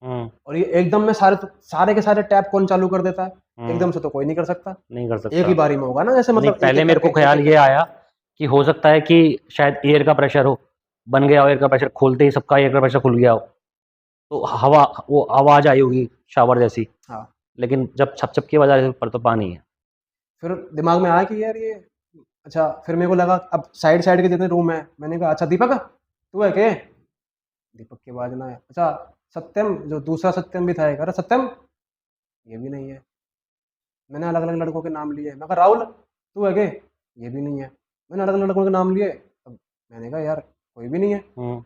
और ये एकदम में सारे के सारे टैप कौन चालू कर देता है, एकदम से तो कोई नहीं कर सकता। एक ही बारी में होगा ना, जैसे मतलब पहले मेरे को ख्याल ये आया कि हो सकता है कि शायद एयर का प्रेशर हो, बन गया, एयर का प्रेशर खोलते ही सबका एयर का प्रेशर खुल गया हो, तो हवा, वो आवाज आई होगी शावर जैसी। हाँ, लेकिन जब छप छप की आवाज आ रही पर तो पानी है। फिर दिमाग में आया कि यार ये, अच्छा, फिर मेरे को लगा अब साइड के जितने रूम है, मैंने कहा अच्छा दीपक तू है के, दीपक की आवाज ना है। अच्छा सत्यम, जो दूसरा सत्यम भी था एक, अरे सत्यम, ये भी नहीं है। मैंने अलग अलग लड़कों के नाम लिए, मैं कहा राहुल तू है के, ये भी नहीं है। मैंने अलग अलग लड़कों के नाम लिए, अब मैंने कहा यार कोई भी नहीं है।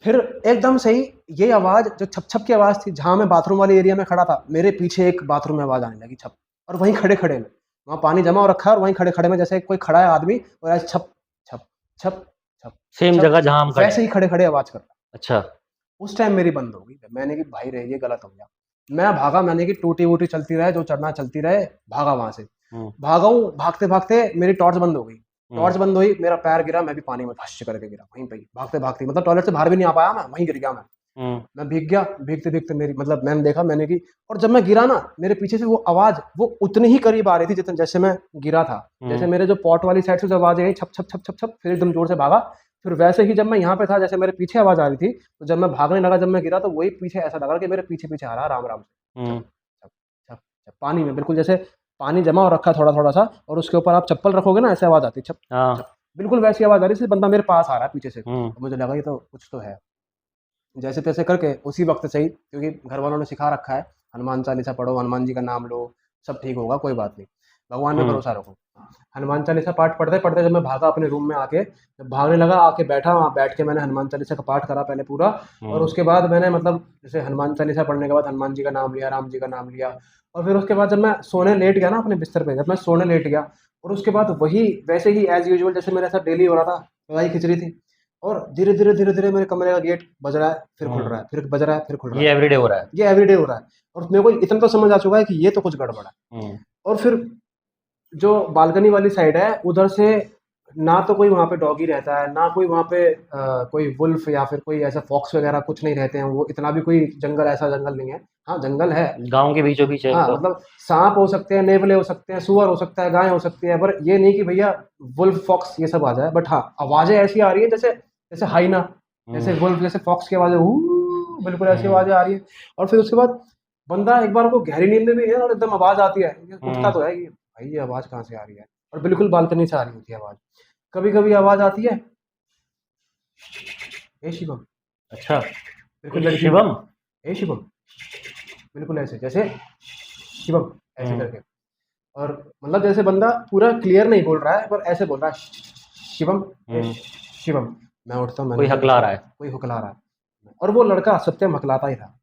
फिर एकदम से ही ये आवाज, जो छप छप की आवाज थी, जहाँ मैं बाथरूम वाले एरिया में खड़ा था, मेरे पीछे एक बाथरूम में आवाज आने लगी छप, और वहीं खड़े खड़े में, वहाँ पानी जमा हो रखा है और वहीं खड़े खड़े में जैसे कोई खड़ा है आदमी, और ऐसे छप छप छप छप, सेम जगह जहाँ हम वैसे ही खड़े खड़े आवाज कर रहा। अच्छा, उस टाइम मेरी बंद हो गई। मैंने कि भाई रे ये गलत हो गया। मैं भागा, मैंने कि टूटी वूटी चलती रहे, जो चढ़ना चलती रहे, भागा वहां से। भागा हूँ, भागते भागते मेरी टॉर्च बंद हो गई। टॉर्च बंद हुई, मेरा पैर गिरा, मैं भी पानी में धस करके गिरा वहीं पे, भागते भागते, मतलब टॉयलेट से बाहर भी नहीं आ पाया मैं, वहीं गिर गया मैं। मैं भीग गया, भीगते भीगते मेरी मतलब मैंने देखा, मैंने की, और जब मैं गिरा ना, मेरे पीछे से वो आवाज वो उतनी ही करीब आ रही थी जितने जैसे मैं गिरा था। जैसे मेरे जो पॉट वाली साइड से जो आवाज आई छप छप छप छप छप, फिर एकदम जोर से भागा, फिर वैसे ही जब मैं यहाँ पे था, जैसे मेरे पीछे आवाज आ रही थी, तो जब मैं भागने लगा, जब मैं गिरा, तो वही पीछे ऐसा लगा कि मेरे पीछे पीछे आ रहा, राम राम से, छप छप छप छप, पानी में बिल्कुल जैसे पानी जमा हो रखा थोड़ा थोड़ा सा, और उसके ऊपर आप चप्पल रखोगे ना, ऐसे आवाज आती, छप छप, बिल्कुल वैसी आवाज आ रही थी, बंदा मेरे पास आ रहा है पीछे से। तो मुझे लगा ये तो कुछ तो है। जैसे तैसे करके उसी वक्त से ही, क्योंकि घर वालों ने सिखा रखा है, हनुमान चालीसा पढ़ो, हनुमान जी का नाम लो, सब ठीक होगा, कोई बात नहीं, भगवान में भरोसा रखो। हनुमान चालीसा पाठ पढ़ते पढ़ते जब मैं भागा अपने रूम में आके, जब भागने लगा, आके बैठा, वहाँ बैठ के मैंने हनुमान चालीसा का पाठ करा पहले पूरा, और उसके बाद मैंने मतलब जैसे हनुमान चालीसा पढ़ने के बाद हनुमान जी का नाम लिया, राम जी का नाम लिया, और फिर उसके बाद जब मैं सोने लेट गया ना अपने बिस्तर पे, जब मैं सोने लेट गया, और उसके बाद वही वैसे ही एज यूजुअल जैसे मेरे साथ डेली हो रहा था, लड़ाई खिचड़ी थी, और धीरे धीरे धीरे धीरे मेरे कमरे का गेट बज रहा है, फिर खुल रहा है, फिर बज रहा है, फिर खुल रहा है, ये एवरीडे हो रहा है, ये एवरीडे हो रहा है। और मेरे को इतना तो समझ आ चुका है कि ये तो कुछ गड़बड़ है। और फिर जो बालकनी वाली साइड है, उधर से ना तो कोई वहाँ पे डॉगी रहता है, ना कोई वहाँ पे कोई वुल्फ या फिर कोई ऐसा फॉक्स वगैरह कुछ नहीं रहते हैं, वो इतना भी कोई जंगल, ऐसा जंगल नहीं है। हाँ जंगल है, गांव के बीचों बीच है हाँ तो। मतलब सांप हो सकते हैं, नेवले हो सकते हैं, सुअर हो सकता है, गाय हो सकती है, पर ये नहीं कि भैया वुल्फ फॉक्स ये सब आ जाए। बट हाँ आवाजें ऐसी आ रही है जैसे जैसे हाइना, जैसे वुल्फ, जैसे फॉक्स की आवाजें, बिल्कुल ऐसी आवाजें आ रही है। और फिर उसके बाद बंदा एक बार को गहरी नींद में भी है, और एकदम आवाज आती है, ये उठता तो है कि भाई ये आवाज कहाँ से आ रही है, और बिल्कुल बालकनी से आ रही होती है आवाज। कभी कभी आवाज आती है, हे शिवम, अच्छा, बिल्कुल लड़की, शिवम, हे शिवम, बिल्कुल ऐसे जैसे शिवम, ऐसे करके। और मतलब जैसे बंदा पूरा क्लियर नहीं बोल रहा है, पर ऐसे बोल रहा है, शिवम, हे शिवम। मैं उठता हूँ, कोई मैंने हकला रहा है। कोई हुकला रहा है, और वो लड़का सत्यम हकलाता ही था।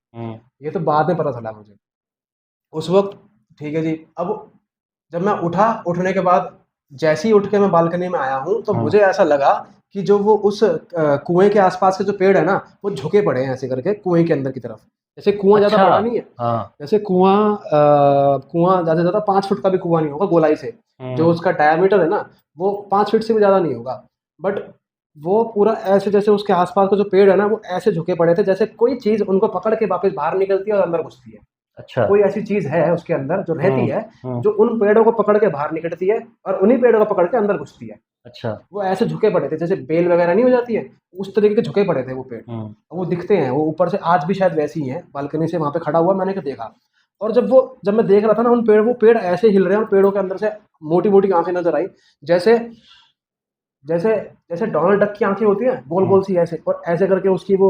ये तो बाद में पता चला मुझे, उस वक्त ठीक है जी। अब जब मैं उठा, उठने के बाद जैसे ही उठ के मैं बालकनी में आया हूँ, तो मुझे ऐसा लगा कि जो वो उस कुएं के आसपास के जो पेड़ है ना, वो झुके पड़े हैं ऐसे करके कुएं के अंदर की तरफ। जैसे कुआं ज्यादा अच्छा, बड़ा नहीं है, हाँ, जैसे कुआं ज्यादा से ज्यादा 5 फुट का भी कुआं नहीं होगा गोलाई से, जो उसका डायमीटर है ना, वो 5 फीट से भी ज्यादा नहीं होगा। बट वो पूरा ऐसे, जैसे उसके आसपास का जो पेड़ है ना, वो ऐसे झुके पड़े थे, जैसे कोई चीज उनको पकड़ के वापस बाहर निकलती है और अंदर घुसती है। अच्छा, कोई ऐसी चीज है उसके अंदर जो रहती है, जो उन पेड़ों को पकड़ के बाहर निकलती है, और उन्हीं पेड़ों को पकड़ के अंदर घुसती है। अच्छा, वो ऐसे झुके पड़े थे, जैसे बेल वगैरह नहीं हो जाती है, उस तरीके के झुके पड़े थे वो पेड़। वो दिखते हैं, वो ऊपर से आज भी शायद वैसी ही हैं, बालकनी से वहां पे खड़ा हुआ मैंने देखा। और जब मैं देख रहा था ना उन पेड़, वो पेड़ ऐसे हिल रहे हैं, और पेड़ों के अंदर से मोटी मोटी आंखें नजर आई, जैसे जैसे जैसे डोनाल्ड डक की आंखें होती हैं, गोल गोल सी ऐसे, और ऐसे करके उसकी वो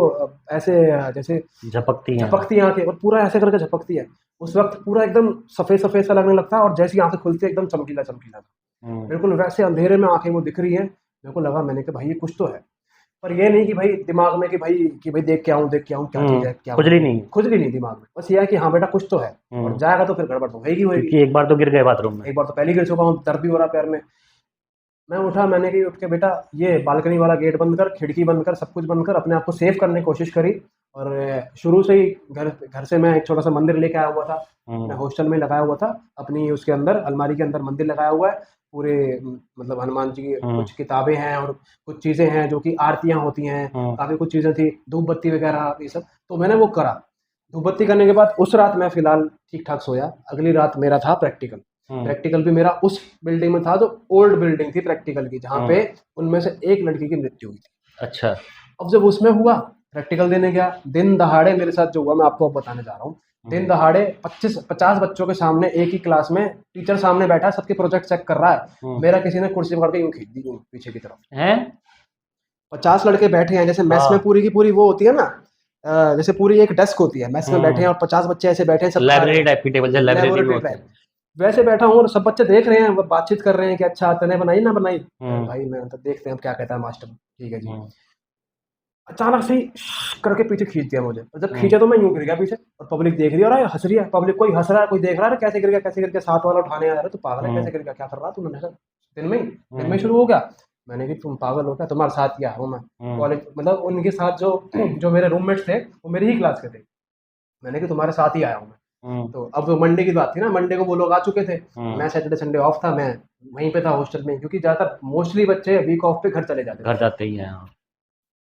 ऐसे जैसे झपकती हैं। झपकती आंखें, और पूरा ऐसे करके झपकती है। उस वक्त पूरा एकदम सफेद सफेद सा लगने लगता है, और जैसी आंखें खुलती है एकदम चमकीला चमकीला, बिल्कुल वैसे अंधेरे में आंखें वो दिख रही है। मेरे को लगा, मैंने कहा भाई ये कुछ तो है, पर ये नहीं कि भाई दिमाग में कि भाई देख के आऊं, देख के आऊं क्या चीज है, क्या खुजली नहीं, खुजली नहीं दिमाग में, बस ये है कि हाँ बेटा कुछ तो है, और जाएगा तो फिर गड़बड़ तो होगी होगी। क्योंकि एक बार तो गिर गए बाथरूम में। एक बार तो पहले गिर चुका हूँ, दर्द भी हो रहा पैर में। मैं उठा, मैंने कही उठ के, बेटा ये बालकनी वाला गेट बंद कर, खिड़की बंद कर, सब कुछ बंद कर, अपने आप को सेव करने की कोशिश करी। और शुरू से ही घर घर से मैं एक छोटा सा मंदिर लेके आया हुआ था, मैं हॉस्टल में लगाया हुआ था अपनी, उसके अंदर अलमारी के अंदर मंदिर लगाया हुआ है पूरे, मतलब हनुमान जी की कुछ किताबें हैं, और कुछ चीज़ें हैं जो कि आरतियाँ होती हैं, काफ़ी कुछ चीज़ें थी, धूप बत्ती वगैरह ये सब, तो मैंने वो करा। धूप बत्ती करने के बाद उस रात मैं फिलहाल ठीक ठाक सोया। अगली रात मेरा था प्रैक्टिकल। प्रैक्टिकल भी मेरा उस बिल्डिंग में था जो ओल्ड बिल्डिंग थी प्रैक्टिकल की, जहाँ पे उनमें से एक लड़की की मृत्यु हुई थी। अच्छा, अब जब उसमें हुआ, प्रैक्टिकल देने गया, दिन दहाड़े मेरे साथ जो हुआ मैं आपको अब बताने जा रहा हूँ। दिन दहाड़े 25-50 बच्चों के सामने, एक ही क्लास में, टीचर सामने बैठा है, सबके प्रोजेक्ट चेक कर रहा है, मेरा किसी ने कुर्सी पकड़ के यूं खींच दी यूं पीछे की तरफ हैं 50 लड़के बैठे हैं, जैसे मेस में पूरी की पूरी वो होती है ना, जैसे पूरी एक डेस्क होती है, मेस में बैठे हैं और 50 बच्चे ऐसे बैठे हैं, सब लाइब्रेरी टाइप की टेबल, जैसे लाइब्रेरी में होती है। वैसे बैठा हूँ, और सब बच्चे देख रहे हैं, वो बातचीत कर रहे हैं कि अच्छा तने बनाई ना बनाई। भाई मैं तो देखते हैं अब क्या कहता है मास्टर, ठीक है जी। अचानक से ही करके पीछे खींच दिया मुझे, और जब खींचा तो मैं यूं गिर गया पीछे, और पब्लिक देख रही है, और हंस रही है पब्लिक, कोई हंस रहा है, कोई देख रहा है कैसे गिर गया, कैसे गिर गया, साथ वाला उठाने आ रहा है, तो पागल है, कैसे गिर गया, क्या कर रहा तू, मैंने कहा दिन में ही शुरू हो गया। मैंने कि तुम पागल हो क्या, तुम्हारे साथ क्या हूँ मैं, कॉलेज मतलब उनके साथ जो मेरे रूममेट्स थे वो मेरी ही क्लास के थे, मैंने कि तुम्हारे साथ ही आया हूँ मैं। तो अब मंडे की बात थी ना, मंडे को वो लोग आ चुके थे, मैं सैटरडे संडे ऑफ था, मैं वहीं पे था हॉस्टल में, क्योंकि ज्यादातर मोस्टली बच्चे वीक ऑफ पे घर चले जाते ही हैं।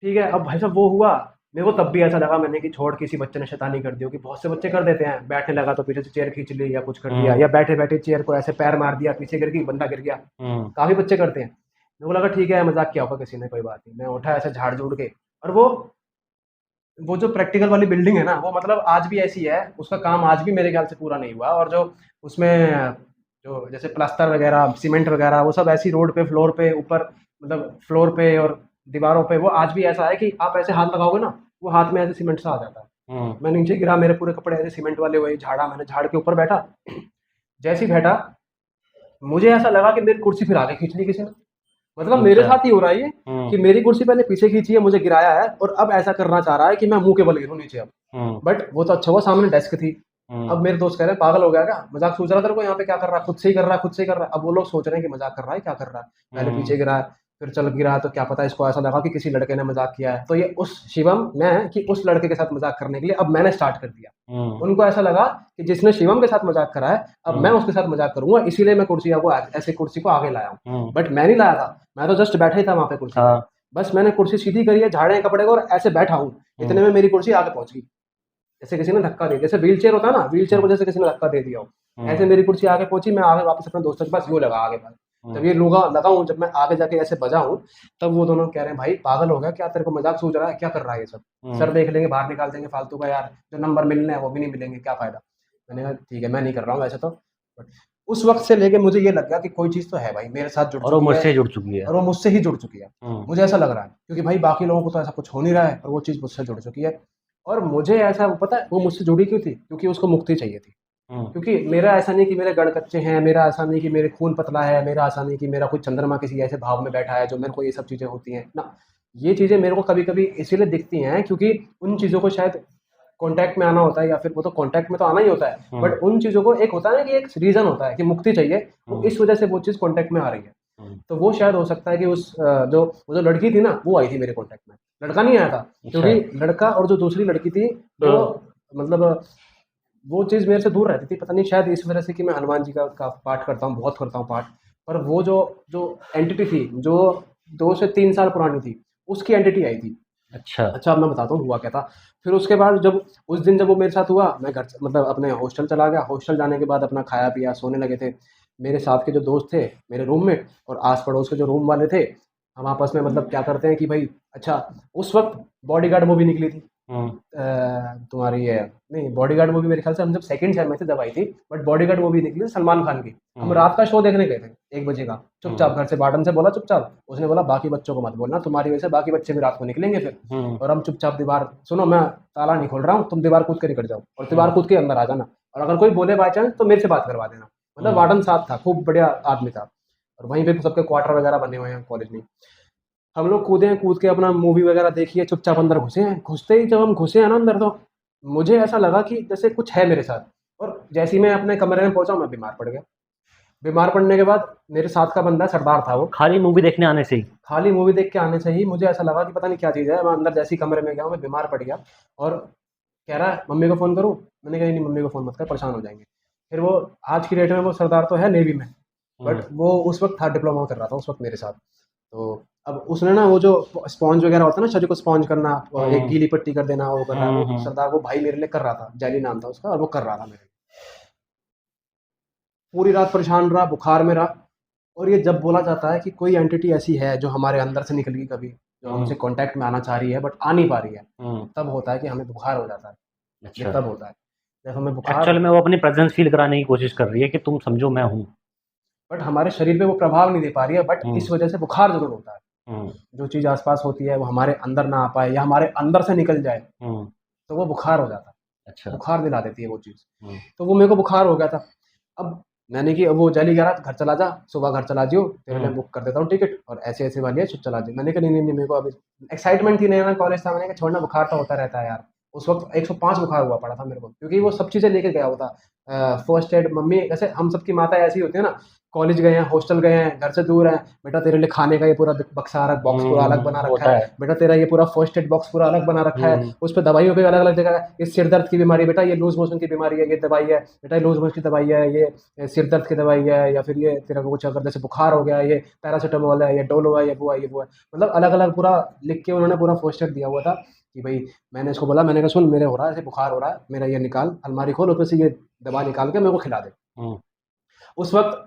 ठीक है। अब भाई साहब वो हुआ, मेरे को तब भी ऐसा लगा मैंने कि छोड़, किसी बच्चे ने शैतानी कर दी होगी, बहुत से बच्चे कर देते हैं, बैठने लगा तो पीछे से चेयर खींच ली या कुछ कर दिया, या बैठे बैठे चेयर को ऐसे पैर मार दिया, पीछे गिर गई, बंदा गिर गया, काफ़ी बच्चे करते हैं। मेरे को लगा ठीक है, मजाक किया होगा किसी ने, कोई बात नहीं। मैं उठा ऐसे झाड़ झूड़ के, और वो जो प्रैक्टिकल वाली बिल्डिंग है ना, वो मतलब आज भी ऐसी है, उसका काम आज भी मेरे ख्याल से पूरा नहीं हुआ। और जो उसमें जो जैसे प्लास्टर वगैरह, सीमेंट वगैरह, वो सब ऐसी रोड पे, फ्लोर पे, ऊपर मतलब फ्लोर पे और दीवारों पे, वो आज भी ऐसा है कि आप ऐसे हाथ लगाओगे ना, वो हाथ में ऐसे सीमेंट सा आ जाता है। मैं नीचे गिरा, मेरे पूरे कपड़े ऐसे सीमेंट वाले हुए, झाड़ा मैंने, झाड़ के ऊपर बैठा। जैसे ही बैठा, मुझे ऐसा लगा कि मेरी कुर्सी फिर आगे खींच ली किसी ने। मतलब मेरे अच्छा। साथ ही हो रहा है ये, कि मेरी कुर्सी पहले पीछे खींची है, मुझे गिराया है, और अब ऐसा करना चाह रहा है कि मैं मुंह के बल गिरूं नीचे अब। बट वो तो अच्छा हुआ सामने डेस्क थी। अब मेरे दोस्त कह रहे हैं पागल हो गया क्या, मजाक सोच रहा तेरे को, यहाँ पे क्या कर रहा है, खुद से ही कर रहा है, खुद से ही कर रहा है। अब वो लोग सोच रहे हैं कि मजाक कर रहा है, क्या कर रहा है, पहले पीछे गिरा है, फिर चल गिरा है, तो क्या पता इसको ऐसा लगा कि किसी लड़के ने मजाक किया है, तो ये उस शिवम मैं कि उस लड़के के साथ मजाक करने के लिए अब मैंने स्टार्ट कर दिया। उनको ऐसा लगा कि जिसने शिवम के साथ मजाक करा है, अब मैं उसके साथ मजाक करूंगा, इसीलिए मैं कुर्सी को ऐसे कुर्सी को आगे लाया हूँ। बट मैं नहीं लाया था, मैं तो जस्ट बैठा ही था वहां पे कुर्सी पे। बस मैंने कुर्सी सीधी करी है, झाड़े हैं कपड़े को, और ऐसे बैठा हूँ, इतने में मेरी कुर्सी आगे पहुंच गई। जैसे किसी ने धक्का दिया, जैसे व्हील चेयर होता है ना, व्हील चेयर को जैसे किसी ने धक्का दे दिया हो, ऐसे मेरी कुर्सी आगे पहुंची। मैं आगे वापस अपने दोस्तों के पास यूँ लगा आगे पास, जब ये लगा हूँ, जब मैं आगे जाके ऐसे बजा हूँ, तब वो दोनों कह रहे हैं भाई पागल हो गया क्या, तेरे को मजाक सूझ रहा है, क्या कर रहा है ये सब, सर देख लेंगे, बाहर निकाल देंगे फालतू का, यार जो नंबर मिलने हैं वो भी नहीं मिलेंगे, क्या फायदा। मैंने कहा ठीक है, मैं नहीं कर रहा हूँ वैसे तो। बट उस वक्त से लेके मुझे ये लग गया कि कोई चीज़ तो है भाई मेरे साथ जुड़ और वो चुकी है, मुझसे जुड़ चुकी है। और वो मुझसे ही जुड़ चुकी है। मुझे ऐसा लग रहा है, क्योंकि भाई बाकी लोगों को तो ऐसा कुछ हो नहीं रहा है, और वो चीज़ मुझसे जुड़ चुकी है। और मुझे ऐसा पता है वो मुझसे जुड़ी क्यों थी, क्योंकि उसको मुक्ति चाहिए थी। क्योंकि मेरा ऐसा नहीं कि मेरे गड़ कच्चे हैं, मेरा ऐसा नहीं कि मेरे खून पतला है, मेरा ऐसा नहीं कि मेरा कोई चंद्रमा किसी ऐसे भाव में बैठा है जो मेरे को ये सब चीज़ें होती हैं ना। ये चीज़ें मेरे को कभी कभी इसीलिए दिखती हैं क्योंकि उन चीज़ों को शायद कॉन्टैक्ट में आना होता है, या फिर वो तो कॉन्टैक्ट में तो आना ही होता है, बट उन चीज़ों को एक होता है ना कि एक रीज़न होता है कि मुक्ति चाहिए, वो इस वजह से वो चीज़ कॉन्टैक्ट में आ रही है। तो वो शायद हो सकता है कि वो जो लड़की थी ना, वो आई थी मेरे कॉन्टैक्ट में, लड़का नहीं आया था। क्योंकि लड़का और जो दूसरी लड़की थी, वो मतलब वो चीज़ मेरे से दूर रहती थी, पता नहीं शायद इस वजह से कि मैं हनुमान जी का पाठ करता हूँ, बहुत करता हूँ पाठ। पर वो जो जो एंटिटी थी, जो 2 से 3 साल पुरानी थी, उसकी एंटिटी आई थी। अच्छा, अब मैं बताता हूँ हुआ क्या था। फिर उसके बाद जब उस दिन जब वो मेरे साथ हुआ, मैं घर मतलब अपने हॉस्टल चला गया। हॉस्टल जाने के बाद अपना खाया पिया, सोने लगे थे। मेरे साथ के जो दोस्त थे, मेरे रूममेट, और आस पड़ोस के जो रूम वाले थे, हम आपस में मतलब क्या करते हैं कि भाई, अच्छा उस वक्त बॉडीगार्ड मूवी निकली थी। तुम्हारी है नहीं, बॉडीगार्ड मूवी मेरे ख्याल से हम जब सेकंड सेम में थे तब आई थी। बट बॉडीगार्ड मूवी निकली थी सलमान खान की। हम रात का शो देखने गए थे 1 बजे का, चुपचाप घर से, वार्डन से बोला चुपचाप, उसने बोला बाकी बच्चों को मत बोलना, तुम्हारी वजह से बाकी बच्चे भी रात को निकलेंगे फिर। और हम चुपचाप दीवार, सुनो मैं ताला नहीं खोल रहा हूँ, तुम दीवार कूद के निकल जाओ, और दीवार कूद के अंदर आ जाना, और अगर कोई बोले बाई चांस तो मेरे से बात करवा देना। मतलब वार्डन साथ था, खूब बढ़िया आदमी था, और वहीं पे सबके क्वार्टर वगैरह बने हुए हैं कॉलेज में। हम लोग कूदे हैं, कूद के अपना मूवी वगैरह देखिए, चुपचाप अंदर घुसे हैं। घुसते ही जब हम घुसे हैं ना अंदर, तो मुझे ऐसा लगा कि जैसे कुछ है मेरे साथ। और जैसे ही मैं अपने कमरे में पहुंचा, मैं बीमार पड़ गया। बीमार पड़ने के बाद मेरे साथ का बंदा सरदार था, वो खाली मूवी देखने आने से ही? खाली मूवी देख के आने से ही मुझे ऐसा लगा कि पता नहीं क्या चीज़ है। मैं अंदर जैसे ही कमरे में गया, मैं बीमार पड़ गया। और कह रहा है मम्मी को फ़ोन करूँ। मैंने कहा नहीं, मम्मी को फ़ोन मत कर, परेशान हो जाएंगे। फिर वो, आज की डेट में वो सरदार तो है नेवी में, बट वो उस वक्त था, डिप्लोमा कर रहा था उस वक्त मेरे साथ। तो अब उसने ना वो जो स्पॉन्ज वगैरह होता है ना, शरीर को स्पॉन्ज करना, एक गीली पट्टी कर देना, वो कर रहा है, वो सरदार, वो भाई मेरे लिए कर रहा था, जैली नाम था उसका, और वो कर रहा था मेरे लिए। पूरी रात परेशान रहा, बुखार में रहा। और ये जब बोला जाता है कि कोई एंटिटी ऐसी है जो हमारे अंदर से निकल गई कभी, जो हमसे कांटेक्ट में आना चाह रही है बट आ नहीं पा रही है, तब होता है कि हमें बुखार हो जाता है। ये तब होता है जब हमें बुखार, एक्चुअल में वो अपनी प्रेजेंस फील कराने की कोशिश कर रही है कि तुम समझो मैं हूँ, बट हमारे शरीर पे वो प्रभाव नहीं दे पा रही है, बट इस वजह से बुखार जरूर होता है। जो चीज़ आसपास होती है वो हमारे अंदर ना आ पाए, या हमारे अंदर से निकल जाए, तो वो बुखार हो जाता है। अच्छा। बुखार दिला देती है वो चीज़। तो वो मेरे को बुखार हो गया था। अब मैंने कि वो जैली कह रहा घर चला जा, सुबह घर चला जियो, तेरे लिए बुक कर देता हूँ टिकट, और ऐसे ऐसे वाली है, चला जाओ। मैंने कहा नहीं नहीं नहीं, मेरे को अभी एक्साइटमेंट थी, नया कॉलेज था। मैंने कहा छोड़ना, बुखार तो होता रहता है यार। उस वक्त 105 बुखार हुआ पड़ा था मेरे को, क्योंकि वो सब चीज़ें लेके गया हुआ था। फर्स्ट एड, मम्मी जैसे हम सबकी माता ऐसी होती है ना, कॉलेज गए हैं, हॉस्टल गए हैं, घर से दूर हैं, बेटा तेरे लिए खाने का ये पूरा बक्सा अलग, बॉक्स पूरा अलग बना रखा है, बेटा तेरा ये पूरा फर्स्ट एड बॉक्स पूरा अलग बना रखा है, उस पर दवाइयों पे अलग अलग जगह है, ये सिर दर्द की बीमारी बेटा, ये लूज मोशन की बीमारी है, ये दवाई है बेटा, ये लूज मोशन की दवाई है, ये सिर दर्द की दवाई है, या फिर ये तेरा कुछ अगर जैसे बुखार हो गया, ये पैरासीटामोल है, ये डोलो है, ये वो है, ये वो है। मतलब अलग अलग पूरा लिख के उन्होंने पूरा फर्स्ट एड दिया हुआ था कि भाई मैंने इसको बोला, मैंने कहा सुन मेरे हो रहा है ऐसे बुखार हो रहा है, मेरा ये निकाल, अलमारी खोल, उसमें से ये दवा निकाल के मेरे को खिला दे। हम्म, उस वक्त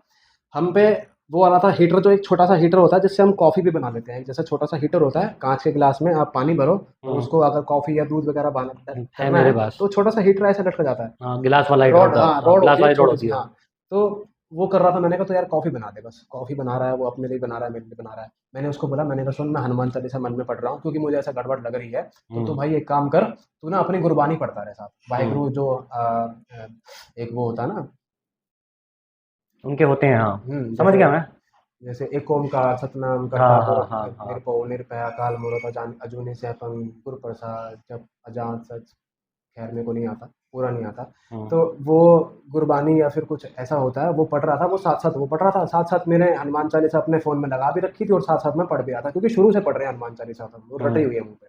हम पे वो आ रहा था हीटर, जो एक छोटा सा हीटर होता है जिससे हम कॉफ़ी भी बना लेते हैं, जैसे छोटा सा हीटर होता है, कांच के गिलास में आप पानी भरो और हम्म, उसको अगर कॉफ़ी या दूध वगैरह बना है करना मेरे है पास। तो छोटा सा हीटर ऐसे लटक जाता है, हाँ, गिलास वाला हीटर रॉड, होता है, हाँ हाँ रॉड गिलास होती है वाली रॉड छोटी सी, होती है। हाँ। तो वो कर रहा था, मैंने कहा तो यार कॉफ़ी बना दे बस, कॉफ़ी बना रहा है वो अपने लिए बना रहा है, मेरे लिए बना रहा है। मैंने उसको बोला, मैंने कहा सुन मैं हनुमान चालीसा मन में पढ़ रहा हूँ क्योंकि मुझे ऐसा गड़बड़ लग रही है, तो तू हम्म, भाई एक काम कर, तू ना अपनी गुरबानी पढ़ता रहे साथ, हम्म, वाहिगुरु जो एक वो होता है ना, उनके होते हैं, हाँ समझ जैसे गया मैं। जैसे एक ओमकार सतनाम हाँ करता हाँ पुरख हाँ हाँ। निरभउ निर्भय अकाल मूरत अजूनी सैभं गुर प्रसाद जप अजान सच, खैर मेरे को नहीं आता, पूरा नहीं आता। हम्म, तो वो गुरबानी या फिर कुछ ऐसा होता है, वो पढ़ रहा था, वो साथ साथ वो पढ़ रहा था, साथ साथ मैंने हनुमान चालीसा अपने फ़ोन में लगा भी रखी थी और साथ साथ मैं पढ़ भी रहा था, क्योंकि शुरू से पढ़ रहे हैं हनुमान चालीसा, तो वो रटी हम्म, हुई है मुंह पे।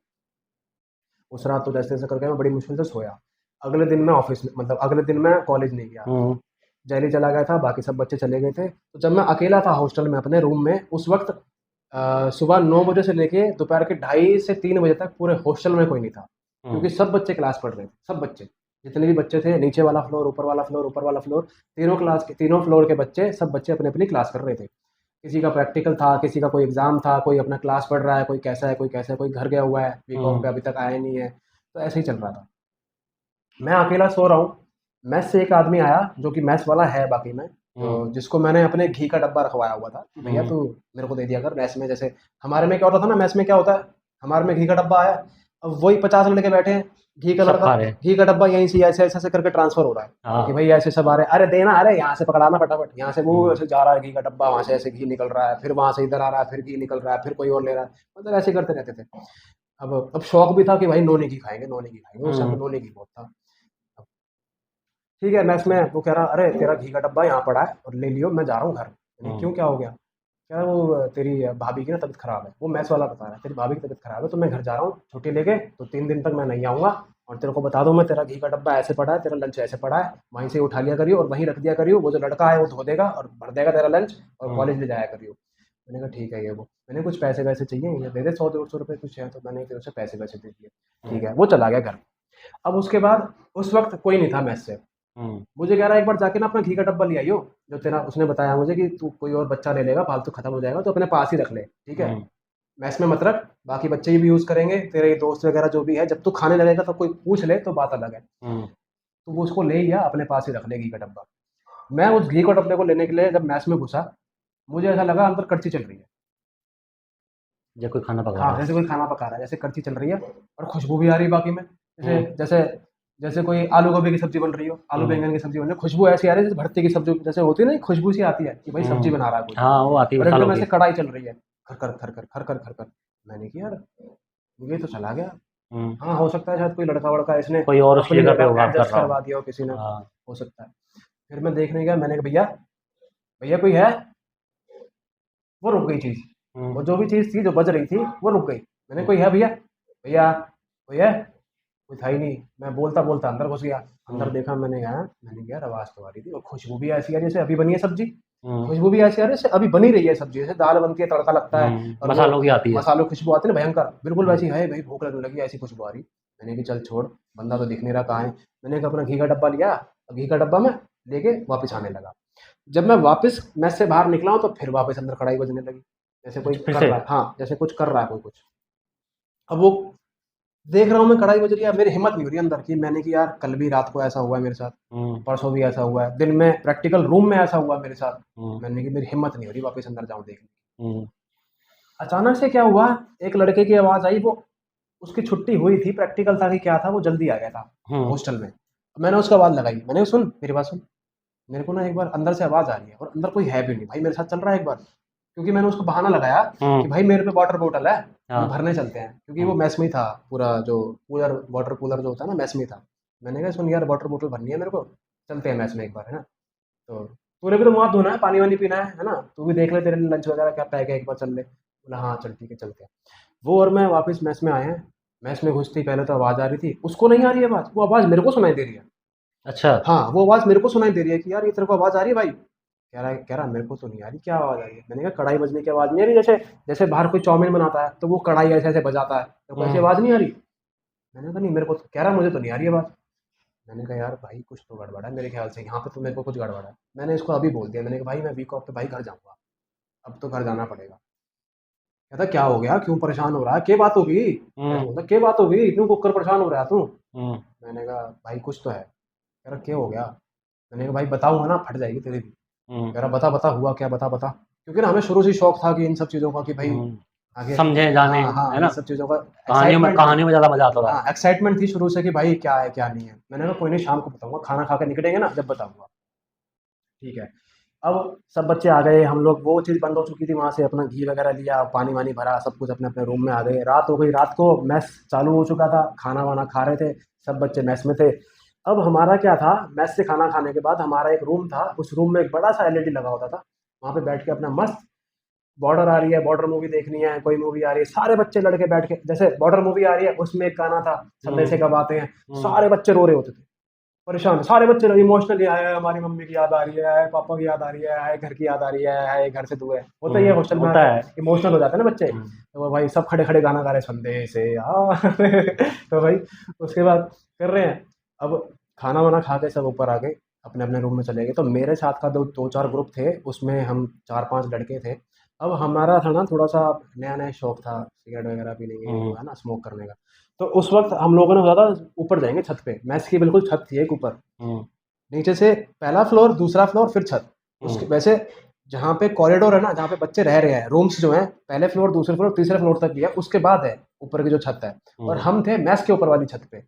उस रात तो जैसे जैसे करके मैं बड़ी मुश्किल से सोया। अगले दिन मैं ऑफिस में, मतलब अगले दिन मैं कॉलेज नहीं गया, हम्म, जैली चला गया था, बाकी सब बच्चे चले गए थे। तो जब मैं अकेला था हॉस्टल में अपने रूम में, उस वक़्त सुबह 9 बजे से लेके दोपहर के ढाई से 3 बजे तक पूरे हॉस्टल में कोई नहीं था। क्योंकि हम्म, सब बच्चे क्लास पढ़ रहे थे, सब बच्चे। जितने भी बच्चे थे, नीचे वाला फ्लोर, ऊपर वाला फ्लोर, ऊपर वाला फ्लोर, तीनों क्लास के तीनों फ्लोर के बच्चे, सब बच्चे अपनी-अपनी क्लास कर रहे थे। किसी का प्रैक्टिकल था, किसी का कोई एग्ज़ाम था, कोई अपना क्लास पढ़ रहा है, कोई कैसा है, कोई कैसा है, कोई घर गया हुआ है, वीक ऑफ पे हम्म, अभी तक आया नहीं है। तो ऐसे ही चल रहा था। मैं अकेला सो रहा हूँ, मेस से एक आदमी आया जो कि मेस वाला है बाकी में, हम्म, जो जिसको मैंने अपने घी का डब्बा रखवाया हुआ था कि भैया हम्म, तू मेरे को दे दिया कर मेस में, जैसे हमारे में क्या होता था ना, मेस में क्या होता है, हमारे में घी का डब्बा आया, अब वही 50 लड़के बैठे हैं, घी का सब लड़का, खा रहे हैं। घी का डब्बा यहीं से ऐसे ऐसे ऐसे करके ट्रांसफर हो रहा है कि हाँ। भाई ऐसे सब आ रहे हैं, अरे देना, अरे यहाँ से पकड़ाना फटाफट, यहाँ से वो हम्म, ऐसे जा रहा है घी का डब्बा, वहाँ से ऐसे घी निकल रहा है, फिर वहाँ से इधर आ रहा है, फिर घी निकल रहा है, फिर कोई और ले रहा है, मतलब ऐसे करते रहते थे। अब शौक भी था कि भाई नोनी घी खाएंगे, नोनी घी खाएंगे, उस टाइम पे हम्म, नोनी घी बहुत था। ठीक है, मैस में वो कह रहा, अरे तेरा घी का डब्बा यहाँ पड़ा है और ले लियो, मैं जा रहा हूँ घर। मैंने हम्म, क्यों, क्या हो गया? कह रहा वो तेरी भाभी की ना तबीयत खराब है, वो मैस वाला बता रहा है, तेरी भाभी की तबीयत खराब है तो मैं घर जा रहा हूँ छुट्टी लेके, तो 3 दिन तक मैं नहीं आऊँगा, और तेरे को बता दूँ मैं, तेरा घी का डब्बा ऐसे पड़ा है, तेरा लंच ऐसे पड़ा है, वहीं से उठा लिया करियो और वहीं रख दिया करियो, वो जो लड़का है वो धो देगा और भर देगा तेरा लंच, और हम्म, कॉलेज ले जाया करियो। मैंने कहा ठीक है, ये वो, मैंने कुछ पैसे वैसे चाहिए, ये दे दे 100-150 रुपये कुछ है, तो मैंने फिर उसे पैसे वैसे दे दिए। ठीक हम्म, है, वो चला गया घर। अब उसके बाद उस वक्त कोई नहीं था मैस से, हम्म, मुझे कह रहा है एक बार जाके ना अपना घी का डब्बा ले आइयो, जो तेरा, उसने बताया मुझे कि तू कोई और बच्चा ले लेगा, फालतू खत्म हो जाएगा तो अपने पास ही रख ले, ठीक है, हम्म, मैस में मत रख, बाकी बच्चे भी यूज़ करेंगे, तेरे दोस्त वगैरह जो भी है, जब तू खाने लगेगा तो कोई पूछ ले तो बात अलग है। हम्म। तो वो उसको ले लिया, अपने पास ही रख ले घी का डब्बा। मैं उस घी का डब्बे को लेने के लिए जब मैस में घुसा, मुझे ऐसा लगा अंदर कड़छी चल रही है। जब कोई खाना पका हाँ, रहा है। जैसे कोई खाना पका रहा है, जैसे कड़छी चल रही है और खुशबू भी आ रही है बाकी में, जैसे हम्म, जैसे जैसे कोई आलू गोभी की सब्जी बन रही हो, आलू हम्म, बैंगन की सब्जी बन रही हो, खुशबू ऐसी आ रही है जैसे भरते की सब्जी जैसे होती है ना, एक खुशबू सी आती है कि भाई सब्जी हम्म। बना रहा है कोई, हाँ, वो आती है और एकदम मसालों की। ऐसे कढ़ाई चल रही है, खर कर खर कर खर कर खर कर। मैंने कहा यार ये तो चला गया। हम्म। हाँ, हो सकता है शायद कोई लड़का वड़का इसने कोई और उसकी अपनी जगह पे जगह होगा कर एडजस्ट रहा हो। करवा दिया हो किसी ने, हाँ। हो सकता है। फिर मैं देखने गया, मैंने कहा भैया, भैया कोई है? वो रुक गई चीज़, हम्म, वो जो भी चीज़ थी जो बज रही थी वो रुक गई। मैंने, हम्म, कोई है भैया? भैया कोई है? कोई था ही नहीं। मैं बोलता बोलता अंदर घुस गया। अंदर हम्म, देखा, मैंने कहा, मैंने कहा यार आवाज़ तो आ रही थी और खुशबू भी ऐसी आ रही है जैसे अभी बनी है सब्जी, हम्म, खुशबू भी ऐसी आ रही है जैसे अभी बनी रही है सब्जी, जैसे दाल बनती है तड़का लगता है और वो मसालों की आती है। मसालों की खुशबू आती है ना भयंकर, बिल्कुल हम्म, वैसी है भाई, भूख लगने लगी ऐसी खुशबू आ रही। मैंने कहा चल छोड़, बंदा तो दिख नहीं रहा कहाँ है। मैंने कहा अपना घी का डब्बा लिया, घी का डब्बा मैं लेके वापस आने लगा। जब मैं वापस मैस से बाहर निकला हूँ तो फिर वापस अंदर कढ़ाई बजने लगी, जैसे कोई अच्छा फिर कर से। रहा है, हाँ जैसे कुछ कर रहा है कोई कुछ। अब वो देख रहा हूँ मैं, कढ़ाई बज रही है, मेरी हिम्मत नहीं हो रही अंदर की, मैंने कि यार कल भी रात को ऐसा हुआ है मेरे साथ, हम्म, परसों भी ऐसा हुआ है, दिन में प्रैक्टिकल रूम में ऐसा हुआ है मेरे साथ। हम्म, मैंने कि मेरी हिम्मत नहीं हो रही वापस अंदर जाऊँ देखने। हम्म, अचानक से क्या हुआ, एक लड़के की आवाज़ आई, वो उसकी छुट्टी हुई थी, प्रैक्टिकल था कि क्या था, वो जल्दी आ गया था हम्म, हॉस्टल में। मैंने उसका आवाज़ लगाई, मैंने कहा, सुन मेरी बात सुन, मेरे को ना एक बार अंदर से आवाज़ आ रही है और अंदर कोई है भी नहीं भाई, मेरे साथ चल रहा है एक बार। क्योंकि मैंने उसको बहाना लगाया कि हम्म, भाई मेरे पे वाटर बॉटल है, हम हाँ, भरने चलते हैं, क्योंकि वो हम्म, मैस में ही था, पूरा जो कूलर, वाटर कूलर जो होता है ना, मैस में ही था। मैंने कहा सुन यार, वाटर बॉटल भरनी है मेरे को, चलते हैं मैस में एक बार, है ना, तो तूने भी तो मुँह हाथ धोना है, पानी वानी पीना है ना, तू भी देख ले तेरे लिए लंच वगैरह क्या पैक है, एक बार चल ले। बोला हाँ चल ठीक है चलते हैं। वो और मैं वापस मैस में आए हैं। मैस में घुसते ही पहले तो आवाज़ आ रही थी, उसको नहीं आ रही है आवाज़, वो आवाज़ मेरे को सुनाई दे रही है। अच्छा। हाँ, वो आवाज़ मेरे को सुनाई दे रही है कि यार ये तेरे को आवाज़ आ रही है भाई? कह रहा मेरे को तो नहीं आ रही, क्या आवाज़ आ रही है? मैंने कहा कढ़ाई बजने की आवाज़ नहीं आ रही, जैसे जैसे बाहर कोई चाउमीन बनाता है तो वो कढ़ाई ऐसे-ऐसे बजाता है, तेरे को ऐसी हम्म, आवाज़ नहीं आ रही? मैंने कहा नहीं मेरे को कह रहा मुझे तो नहीं आ रही है बात। मैंने कहा यार भाई कुछ तो गड़बड़ है मेरे ख्याल से, यहाँ पे तो मेरे को कुछ गड़बड़ है। मैंने इसको अभी बोल दिया, मैंने कहा भाई मैं वीक ऑफ पे भाई घर जाऊँगा, अब तो घर जाना पड़ेगा। कहता क्या हो गया, क्यों परेशान हो रहा है, क्या बात होगी, ऐसे बोलता क्या बात होगी, क्यों कुकर परेशान हो रहा है तू। मैंने कहा भाई कुछ तो है। कह रहा क्या हो गया। मैंने कहा भाई बताऊंगा ना फट जाएगी तेरी भी। कह रहा बता बता हुआ क्या, बता बता। क्योंकि ना हमें शुरू से ही शौक था कि इन सब चीज़ों का, कि भाई आगे। समझे जाने, हाँ हाँ, है इन ना, सब चीज़ों का कहानियों में एक्साइटमेंट थी। ज़्यादा मजा आता था। हाँ एक्साइटमेंट थी शुरू से कि भाई क्या है क्या नहीं है। मैंने कहा कोई नहीं शाम को बताऊंगा, खाना खा के निकलेंगे ना जब बताऊंगा। ठीक है। अब सब बच्चे आ गए, हम लोग वो चीज़ बंद हो चुकी थी वहाँ से, अपना घी वगैरह लिया, पानी वानी भरा, सब कुछ अपने अपने रूम में आ गए। रात हो गई, रात को मैस चालू हो चुका था, खाना वाना खा रहे थे, सब बच्चे मैस में थे। अब हमारा क्या था, मैस से खाना खाने के बाद हमारा एक रूम था, उस रूम में एक बड़ा सा एलईडी लगा होता था। वहाँ पे बैठ के अपना मस्त, बॉर्डर आ रही है, बॉर्डर मूवी देखनी है, कोई मूवी आ रही है, सारे बच्चे लड़के बैठ के, जैसे बॉर्डर मूवी आ रही है उसमें एक गाना था संदेश से कब आते हैं, सारे बच्चे रो रहे होते थे, परेशान, सारे बच्चे इमोशनली, आए हमारी मम्मी की याद आ रही है, आए पापा की याद आ रही है, आए घर की याद आ रही है, आए घर से दूर है, होता ही है हॉस्टल में होता आके है। इमोशनल हो जाते हैं ना बच्चे। तो वो भाई सब खड़े खड़े गाना गा रहे संदेश से तो भाई उसके बाद कर रहे हैं। अब खाना वाना खा के सब ऊपर आ गए, अपने अपने रूम में चले गए। तो मेरे साथ का दो दो चार ग्रुप थे, उसमें हम चार पांच लड़के थे। अब हमारा था ना थोड़ा सा नया नया शौक था सिगरेट वगैरह पीने के, वो है ना स्मोक करने का। तो उस वक्त हम लोगों ने सोचा था ऊपर जाएंगे छत पे, मैस की बिल्कुल छत थी एक ऊपर, नीचे से पहला फ्लोर, दूसरा फ्लोर, फिर छत। उसके वैसे जहाँ पे कॉरिडोर है ना, जहाँ पे बच्चे रह रहे हैं, रूम्स जो हैं पहले फ्लोर, दूसरे फ्लोर, तीसरे फ्लोर तक भी है, उसके बाद है ऊपर की जो छत है। और हम थे मैस के ऊपर वाली छत पे।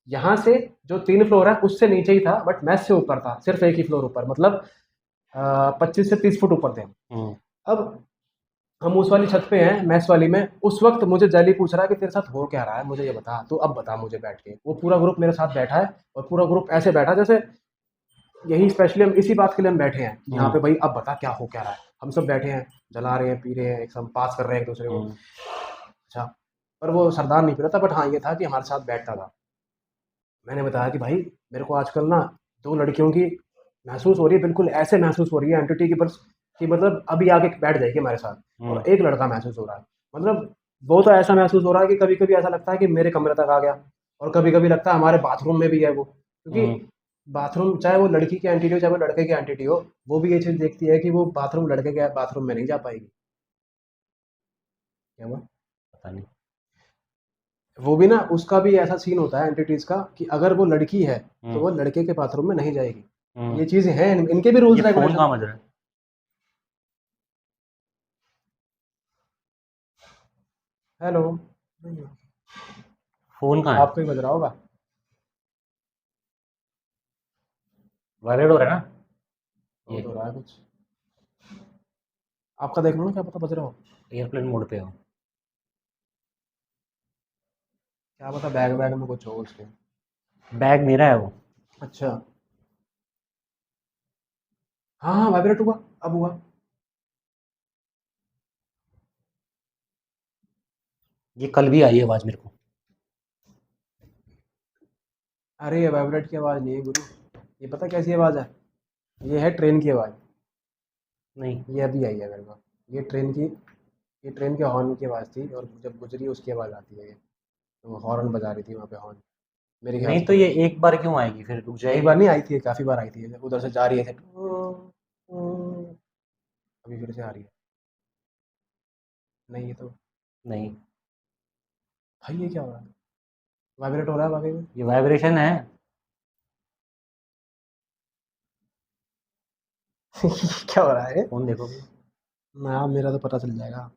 यहाँ से जो 3 फ्लोर है उससे नीचे ही था, बट मैस से ऊपर था, सिर्फ एक ही फ्लोर ऊपर, मतलब 25 से 30 फुट ऊपर थे हम। अब हम उस वाली छत पे हैं, मैस वाली में। उस वक्त मुझे जैली पूछ रहा है कि तेरे साथ हो क्या रहा है, मुझे ये बता, तो अब बता मुझे बैठ के। वो पूरा ग्रुप मेरे साथ बैठा है, और पूरा ग्रुप ऐसे बैठा जैसे यही स्पेशली हम इसी बात के लिए हम बैठे हैं कि यहाँ पे भाई अब बता क्या हो क्या रहा है। हम सब बैठे हैं, जला रहे हैं, पी रहे हैं, एक साथ पास कर रहे हैं एक दूसरे को। अच्छा, पर वो सरदार नहीं पी रहा था, बट हाँ ये था कि हमारे साथ बैठता था। मैंने बताया कि भाई मेरे को आजकल ना दो लड़कियों की महसूस हो रही है, बिल्कुल ऐसे महसूस हो रही है एंटिटी की, बस कि मतलब अभी आके बैठ जाएगी हमारे साथ। और एक लड़का महसूस हो रहा है, मतलब वो तो ऐसा महसूस हो रहा है कि कभी कभी ऐसा लगता है कि मेरे कमरे तक आ गया, और कभी कभी लगता है हमारे बाथरूम में भी है वो। क्योंकि बाथरूम चाहे वो लड़की की एंटिटी हो चाहे वो लड़के की एंटिटी हो, वो भी ये चीज़ देखती है कि वो बाथरूम लड़के के बाथरूम में नहीं जा पाएगी। क्या हुआ, पता नहीं। वो भी ना उसका भी ऐसा सीन होता है एंटिटीज का कि अगर वो लड़की है तो वो लड़के के बाथरूम में नहीं जाएगी। ये चीज़ें हैं, इनके भी रूल्स ये फोन रेगुलेशन। कहाँ बज रहा है? हेलो, फोन कहाँ है? आपको ही बज रहा होगा। वायलेट हो रहा है ना हो ये? तो रहा है कुछ, आपका देख लो ना, क्या पता बज रहा हो। एयरप्लेन मोड पे हो। क्या पता बैग बैग में कुछ हो उसके। बैग मेरा है वो। अच्छा, हाँ हाँ वाइब्रेट हुआ, अब हुआ। ये कल भी आई है आवाज मेरे को। अरे ये वाइब्रेट की आवाज़ नहीं है गुरु, ये पता कैसी आवाज़ है, ये है ट्रेन की आवाज़। नहीं। ये अभी आई है मेरे को, ये ट्रेन की, ये ट्रेन के हॉर्न की आवाज़ थी, और जब गुजरी उसकी आवाज़ आती है ये। तो वो हॉर्न बजा रही थी वहाँ पे हॉर्न, मेरे ख्याल नहीं से तो तो ये वही। एक बार क्यों आएगी, फिर रुक एक जाएगी। बार नहीं आई थी, काफ़ी बार आई थी, उधर से जा रही है ऐसे, अभी फिर से आ रही है। नहीं ये तो, नहीं, भाई ये क्या हो रहा है, वाइब्रेट हो रहा है वाकई में। ये वाइब्रेशन है। क्या हो रहा है। फोन देखो। ना मेरा तो पता चल जाएगा।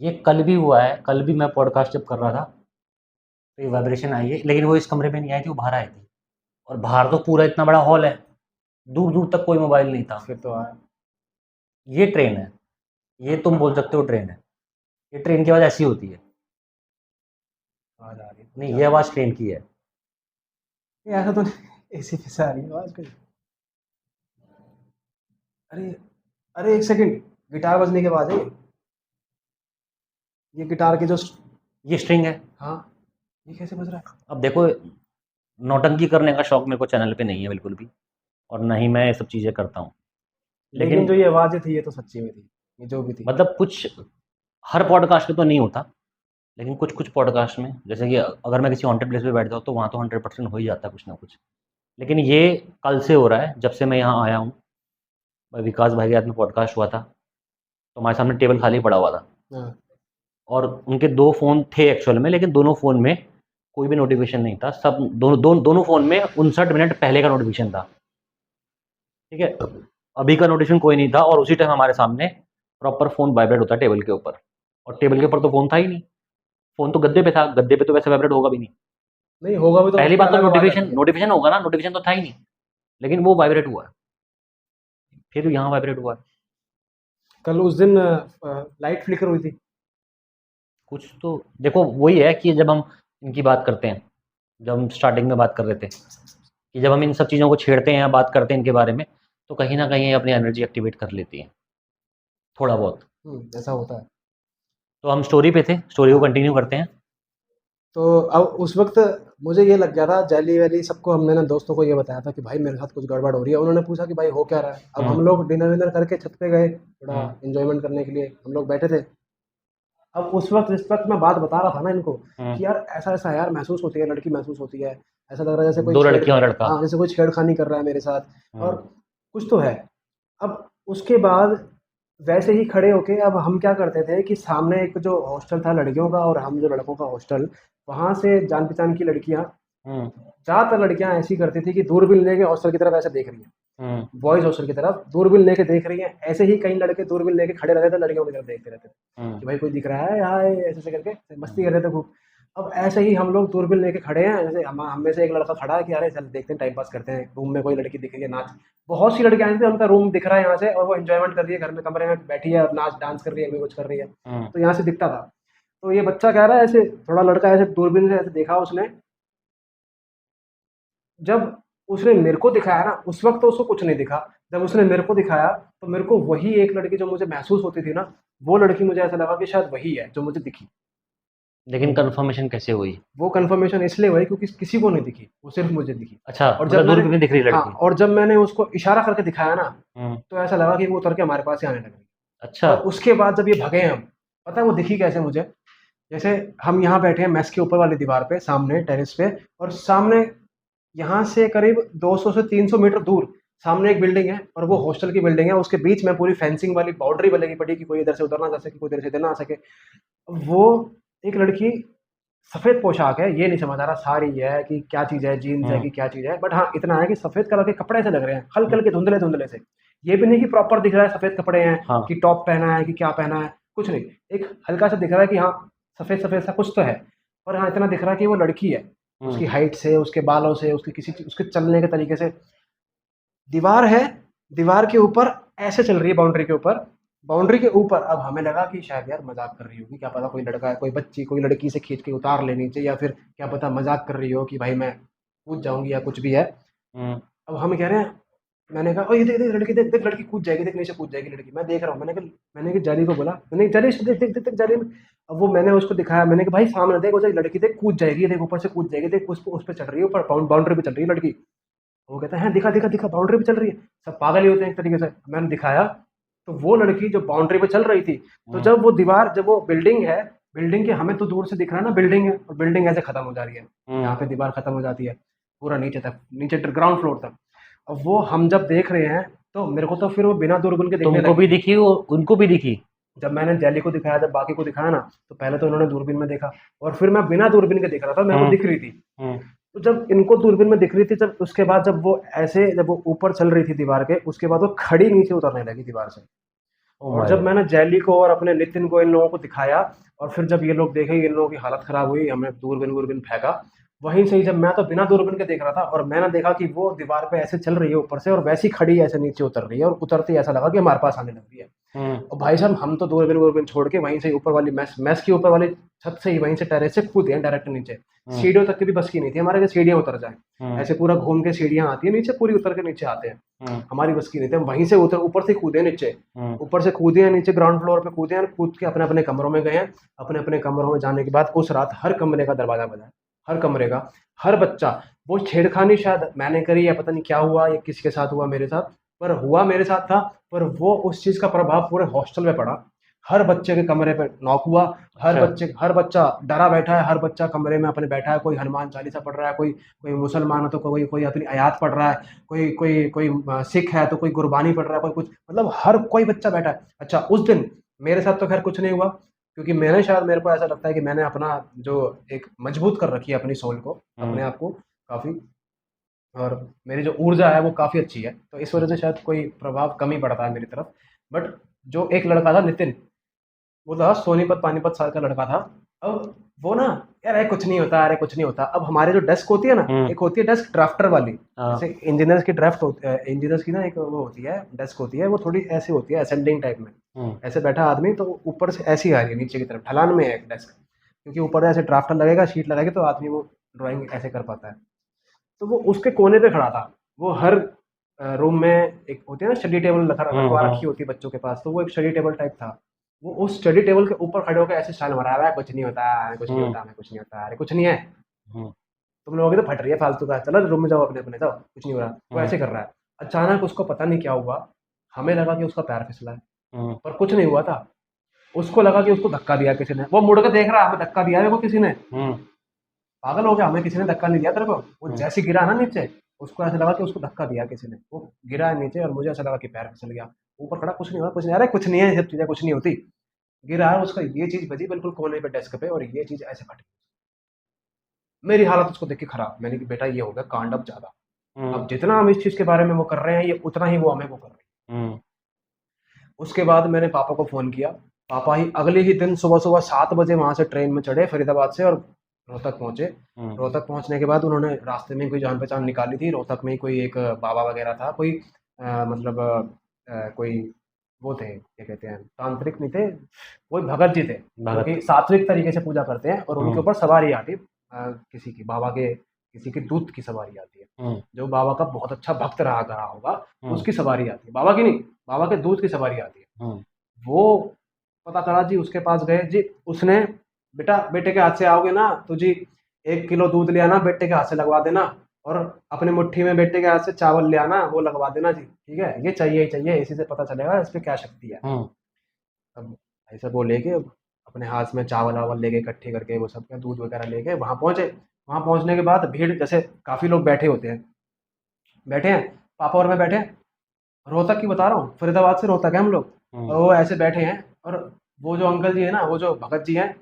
ये कल भी हुआ है, कल भी मैं पॉडकास्ट जब कर रहा था तो ये वाइब्रेशन आई है, लेकिन वो इस कमरे में नहीं आई थी, वो बाहर आई थी। और बाहर तो पूरा इतना बड़ा हॉल है, दूर दूर तक कोई मोबाइल नहीं था। फिर तो आया। ये ट्रेन है, ये तुम बोल सकते हो ट्रेन है। ये ट्रेन की आवाज़ ऐसी होती है। आवाज़ आ रही है, नहीं, कुछ आ ये रही आवाज़ ट्रेन की है। है, ऐसा तो नहीं, इसी पे से आ रही है आवाज़ कोई। अरे, अरे एक सेकंड, गिटार बजने की आवाज़ है ये गिटार की जो ये स्ट्रिंग है। हाँ, ये कैसे बज रहा है। अब देखो, नौटंकी करने का शौक मेरे को चैनल पे नहीं है बिल्कुल भी, और ना ही मैं ये सब चीज़ें करता हूँ। लेकिन लेकिन जो ये आवाज़ें थी ये तो सच्ची में थी, ये जो भी थी। मतलब कुछ हर पॉडकास्ट पे तो नहीं होता, लेकिन कुछ कुछ पॉडकास्ट में, जैसे कि अगर मैं किसी हॉन्टेड प्लेस पे बैठ जाऊँ तो वहाँ तो 100% हो ही जाता है कुछ ना कुछ। लेकिन ये कल से हो रहा है, जब से मैं यहाँ आया हूँ। विकास भाई के साथ में पॉडकास्ट हुआ था, तो हमारे सामने टेबल खाली पड़ा हुआ था हाँ। और उनके 2 फ़ोन थे एक्चुअल में, लेकिन दोनों फ़ोन में कोई भी नोटिफ़िकेशन नहीं था। सब दोनों फ़ोन में 59 मिनट पहले का नोटिफ़िकेशन था, ठीक है? अभी का नोटिफ़िकेशन कोई नहीं था और उसी टाइम हमारे सामने प्रॉपर फ़ोन वाइब्रेट होता है टेबल के ऊपर, और टेबल के ऊपर तो फ़ोन था ही नहीं। फ़ोन तो गद्दे पे था, गद्दे पे तो वैसे वाइब्रेट होगा भी नहीं। नहीं होगा भी तो पहली उसकी बात तो अलग आवाज आती नोटिफ़िकेशन है। नोटिफ़िकेशन होगा ना, नोटिफ़िकेशन तो था ही नहीं, लेकिन वो वाइब्रेट हुआ है, फिर यहाँ वाइब्रेट हुआ है। कल उस दिन लाइट फ्लिकर हुई थी। कुछ तो देखो, वही है कि जब हम इनकी बात करते हैं, जब हम स्टार्टिंग में बात कर रहे थे कि जब हम इन सब चीज़ों को छेड़ते हैं या बात करते हैं इनके बारे में, तो कहीं न कहीं ये अपनी एनर्जी एक्टिवेट कर लेती है, थोड़ा बहुत। ऐसा होता है। तो हम स्टोरी पे थे, स्टोरी को हाँ। कंटिन्यू करते हैं। तो अब उस वक़्त मुझे ये लग गया था, जैली-वैली सबको हमने ना दोस्तों को ये बताया था कि भाई मेरे साथ कुछ गड़बड़ हो रही है। उन्होंने पूछा कि भाई हो क्या रहा है? अब हुँ, हम लोग डिनर-विनर करके छत पे गए, थोड़ा हुँ, एन्जॉयमेंट करने के लिए हम लोग बैठे थे। अब उस वक़्त जिस वक़्त मैं बात बता रहा था ना इनको हुँ। कि यार ऐसा-ऐसा यार महसूस होती है, लड़की महसूस होती है। ऐसा लग रहा है जैसे कोई 2 लड़कियाँ और लड़का। हाँ, जैसे कोई छेड़खानी कर रहा है मेरे साथ और हुँ, कुछ तो है। अब उसके बाद वैसे ही खड़े होके अब हम क्या करते थे कि सामने एक जो हॉस्टल था लड़कियों का और हम जो लड़कों का हॉस्टल, वहाँ से जान-पहचान की लड़कियाँ, हुँ, ज़्यादातर लड़कियाँ ऐसी करती थी कि दूरबीन लेके हॉस्टल की तरफ ऐसे देख रही हैं। हुँ, बॉयज़ हॉस्टल की तरफ दूरबीन लेके देख रही हैं। ऐसे ही कई लड़के दूरबीन लेके खड़े रहते थे, लड़कियों की तरफ देखते रहते थे हुँ, कि भाई कोई दिख रहा है यहाँ, ऐसे-ऐसे करके मस्ती कर रहे थे खूब। अब ऐसे ही हम लोग दूरबीन लेके खड़े हैं, जैसे हम में से एक लड़का खड़ा है कि अरे चल देखते हैं, टाइम पास करते हैं, रूम में कोई लड़की दिख रही है, नाच। बहुत सी लड़कियाँ आई थी, उनका रूम दिख रहा है यहाँ से और वो एन्जॉयमेंट कर रही है, घर में कमरे में बैठी है और नाच डांस कर रही है, कोई कुछ कर रही है। हुँ, तो यहाँ से दिखता था। तो ये बच्चा कह रहा है ऐसे, थोड़ा लड़का ऐसे दूरबीन से ऐसे देखा उसने, जब उसने मेरे को दिखाया ना, उस वक़्त तो उसको कुछ नहीं दिखा। जब उसने मेरे को दिखाया, तो मेरे को वही एक लड़की जो मुझे महसूस होती थी ना, वो लड़की मुझे ऐसा लगा कि शायद वही है जो मुझे दिखी। लेकिन कन्फर्मेशन कैसे हुई? वो कन्फर्मेशन इसलिए हुई क्योंकि किसी को नहीं दिखी, वो सिर्फ़ मुझे दिखी। अच्छा, और जब मतलब मैंने दूरबीन में दिख रही हाँ, लड़की। और जब मैंने उसको इशारा करके दिखाया ना, हुँ, तो ऐसा लगा कि वो उतर के हमारे पास ही आने लग गई। अच्छा। और उसके बाद जब ये भगे हम, पता है वो दिखी कैसे मुझे? जैसे हम यहाँ बैठे हैं मेस के ऊपर वाली दीवार पे, सामने टेरेस पे, और सामने यहाँ से करीब 200 से 300 मीटर दूर सामने एक बिल्डिंग है और वो हॉस्टल की बिल्डिंग है। उसके बीच में पूरी फेंसिंग वाली बाउंड्री बनेगी पड़ी कि कोई इधर से उधर ना जा सके, कोई इधर से इधर ना आ सके। वो एक लड़की, सफ़ेद पोशाक है, ये नहीं समझ आ रहा साड़ी है कि क्या चीज़ है, जीन्स है हुँ, कि क्या चीज़ है, बट हाँ, इतना है कि सफ़ेद कलर के कपड़े ऐसे लग रहे हैं, हुँ, हल्के-हल्के धुंधले-धुंधले से। ये भी नहीं कि प्रॉपर दिख रहा है सफ़ेद कपड़े हैं, हाँ, कि टॉप पहना है कि क्या पहना है, कुछ नहीं। एक हल्का-सा दिख रहा है कि हाँ, सफ़ेद-सफ़ेद सा कुछ तो है। पर हाँ, इतना दिख रहा है कि वो लड़की है। हुँ, उसकी हाइट से, उसके बालों से, उसकी उसके चलने के तरीके से। दीवार है, दीवार के ऊपर ऐसे चल रही है बाउंड्री के ऊपर, बाउंड्री के ऊपर। अब हमें लगा कि शायद यार मज़ाक कर रही होगी, क्या पता कोई लड़का, कोई बच्ची, कोई लड़की से खींच के उतार ले नीचे, या फिर क्या पता मज़ाक कर रही हो कि भाई मैं कूद जाऊँगी या कुछ भी है। हुँ, अब हम कह रहे हैं, मैंने कहा, "ओए ये देख, देख लड़की देख, देख लड़की कूद जाएगी, देख नीचे कूद जाएगी लड़की।" मैं देख रहा हूँ, मैंने कहा जाली को बोला, मैंने कहा, "जाली देख, देख, देख, देख जाली में।" अब वो मैंने उसको दिखाया, मैंने कहा, "भाई सामने देख, वो जो लड़की देख कूद जाएगी, ये देख ऊपर से कूद जाएगी, देख उस पे चढ़ रही है, ऊपर बाउंड्री पे चल रही है लड़की।" वो कहता है, "हैं, दिखा, दिखा, दिखा, बाउंड्री पे चल रही है।" सब पागल ही होते हैं एक तरीके से। मैंने दिखाया, तो वो लड़की जो बाउंड्री पे चल रही थी, तो हुँ, जब वो बिल्डिंग है, बिल्डिंग के हमें तो दूर से दिख रहा है ना बिल्डिंग है, और बिल्डिंग ऐसे खत्म हो जा रही है। हुँ। यहाँ पे दीवार खत्म हो जाती है, पूरा नीचे तक, नीचे ग्राउंड फ्लोर तक। अब वो हम जब देख रहे हैं, तो मेरे को तो फिर वो बिना दूरबीन के दिखने तुमको लगी। भी दिखी और उनको भी दिखी? जब मैंने जैली को दिखाया, जब बाकी को दिखाया ना, तो पहले तो उन्होंने दूरबीन में देखा और फिर मैं बिना दूरबीन के देख रहा था, मेरे को हुँ, दिख रही थी। हुँ, तो जब इनको दूरबीन में दिख रही थी, जब उसके बाद जब वो ऊपर चल रही थी दीवार के, उसके बाद वो खड़ी नीचे उतरने लगी दीवार से। ओह और माय जब गॉड! मैंने जैली को और अपने नितिन को, इन लोगों को दिखाया, और फिर जब ये लोग देखे, इन लोगों की हालत खराब हुई, हमने दूरबीन-वूरबीन फेंका। वहीं से ही जब मैं तो बिना दूरबीन के देख रहा था, और मैंने देखा कि वो दीवार पे ऐसे चल रही है ऊपर से, और वैसी खड़ी ऐसे नीचे उतर रही है, और उतरते ही ऐसा लगा कि हमारे पास आने लग रही है। हुँ, और भाई साहब हम तो दूरबीन-वूरबीन छोड़ के वहीं से ऊपर वाली मेस के ऊपर वाली छत से ही, वहीं से टेरेस से कूदे हैं डायरेक्ट नीचे। हुँ, सीढ़ियों तक की भी बस की नहीं थी हमारे कि सीढ़ियाँ उतर जाएँ। हुँ, ऐसे पूरा घूम के सीढ़ियाँ आती है नीचे, पूरी उतर के नीचे आते हैं। हुँ, हमारी बस की नहीं थी, हम वहीं से उतर ऊपर से कूदे नीचे। हुँ, ऊपर से कूदे हैं नीचे, ग्राउंड फ्लोर पे कूदे हैं, कूद के अपने-अपने कमरों में गए हैं। अपने-अपने कमरों में जाने के बाद उस रात हर कमरे का दरवाज़ा बजा है, हर कमरे का, हर बच्चा। वो छेड़खानी शायद मैंने करी या पता नहीं क्या हुआ या किसी के साथ हुआ मेरे साथ, पर हुआ मेरे साथ था, पर वो उस चीज़ का प्रभाव पूरे हॉस्टल में पड़ा। हर बच्चे के कमरे पे नॉक हुआ। अच्छा। हर बच्चा डरा बैठा है, हर बच्चा कमरे में अपने बैठा है। कोई हनुमान चालीसा पढ़ रहा है, कोई मुसलमान है तो कोई कोई अपनी आयात पढ़ रहा है, कोई सिख है तो कोई गुरबानी पढ़ रहा है, कोई कुछ, मतलब हर कोई बच्चा बैठा है। अच्छा, उस दिन मेरे साथ तो खैर कुछ नहीं हुआ, क्योंकि मैंने शायद, मेरे को ऐसा लगता है कि मैंने अपना जो एक मजबूत कर रखी है अपनी सोल को, अपने आप को काफ़ी, और मेरी जो ऊर्जा है वो काफ़ी अच्छी है, तो इस वजह से शायद कोई प्रभाव कम ही पड़ता है मेरी तरफ। बट जो एक लड़का था नितिन, वो था सोनीपत पानीपत साल का लड़का था। अब वो ना, यार अरे कुछ नहीं होता, अरे कुछ नहीं होता। अब हमारे जो डेस्क होती है ना, एक होती है डेस्क ड्राफ्टर वाली, हाँ। जैसे इंजीनियर्स की ड्राफ्ट होती है, इंजीनियर्स की ना एक वो होती है डेस्क होती है, वो थोड़ी ऐसी होती है असेंडिंग टाइप में, ऐसे बैठा आदमी तो ऊपर से ऐसी आ रही है नीचे की तरफ, ढलान में है एक डेस्क, क्योंकि ऊपर ऐसे ड्राफ्टर लगेगा, शीट लगेगी तो आदमी वो ड्राइंग ऐसे कर पाता है। तो वो उसके कोने पे खड़ा था। वो हर रूम में एक होती है ना स्टडी टेबल रखवा रखी होती है बच्चों के पास, तो वो एक स्टडी टेबल टाइप था। वो उस स्टडी टेबल के ऊपर खड़े होकर ऐसे स्टाइल मारा, "अरे कुछ नहीं होता, अरे कुछ नहीं होता, हमें कुछ नहीं होता, अरे कुछ नहीं है, तुम लोगों की तो फट रही है फालतू का, चलो रूम में जाओ अपने अपने, जाओ, कुछ नहीं हो रहा।" वो ऐसे कर रहा है। अचानक उसको पता नहीं क्या हुआ, हमें लगा कि उसका पैर फिसला है, पर कुछ नहीं हुआ था। उसको लगा कि उसको धक्का दिया किसी ने, वो मुड़ के देख रहा है, हमें धक्का दिया है वो किसी ने। पागल हो गया, हमें किसी ने धक्का नहीं दिया तेरे को। वो जैसे गिरा ना नीचे, उसको ऐसा लगा कि उसको धक्का दिया किसी ने, वो गिरा नीचे और मुझे ऐसा लगा कि पैर फिसल गया। ऊपर खड़ा, कुछ नहीं हुआ, कुछ नहीं, अरे कुछ नहीं है, ये सब चीजें कुछ नहीं होती। गिरा है, उसका ये चीज बजी बिल्कुल कोने पे डेस्क पे, और ये चीज ऐसे फट गई। मेरी हालत उसको देख के खराब, मैंने कि बेटा ये हो गया कांड अब ज्यादा। अब जितना हम इस चीज के बारे में वो कर रहे हैं, ये उतना ही वो हमें वो कर रहे हैं। उसके बाद मैंने पापा को फ़ोन किया। पापा ही अगले ही दिन सुबह-सुबह 7 बजे वहाँ से ट्रेन में चढ़े फरीदाबाद से, और रोहतक पहुँचे। रोहतक पहुँचने के बाद उन्होंने रास्ते में कोई जान-पहचान निकाली थी। रोहतक में ही कोई एक बाबा वगैरह था, कोई मतलब कोई वो थे, क्या कहते हैं, तांत्रिक नहीं थे, कोई भगत जी थे, जो कि भगत। सात्विक तरीके से पूजा करते हैं, और उनके ऊपर सवारी आती है, किसी की, बाबा के किसी के दूत की सवारी आती है। जो बाबा का बहुत अच्छा भक्त रहा रहा होगा, उसकी सवारी आती है। बाबा की नहीं, बाबा के दूत की सवारी आती है। वो पता करा जी, उसके पास गए जी। उसने, बेटा बेटे के हाथ से आओगे ना तो जी 1 किलो दूध ले आना, बेटे के हाथ से लगवा देना, और अपनी मुट्ठी में बेटे के हाथ से चावल ले आना, वो लगवा देना जी, ठीक है? ये चाहिए ही चाहिए, इसी से पता चलेगा इस पे क्या शक्ति है। अब ऐसा वो लेके अपने हाथ में चावल-वावल लेके इकट्ठे करके, वो सब दूध वगैरह लेके वहाँ पहुँचे। वहाँ पहुँचने के बाद भीड़, जैसे काफ़ी लोग बैठे होते हैं, बैठे हैं, पापा और मैं बैठे हैं। रोहतक की बता रहा हूँ, फरीदाबाद से रोहतक है हम लोग। और वो ऐसे बैठे हैं, और वो जो अंकल जी है ना, वो जो भगत जी हैं,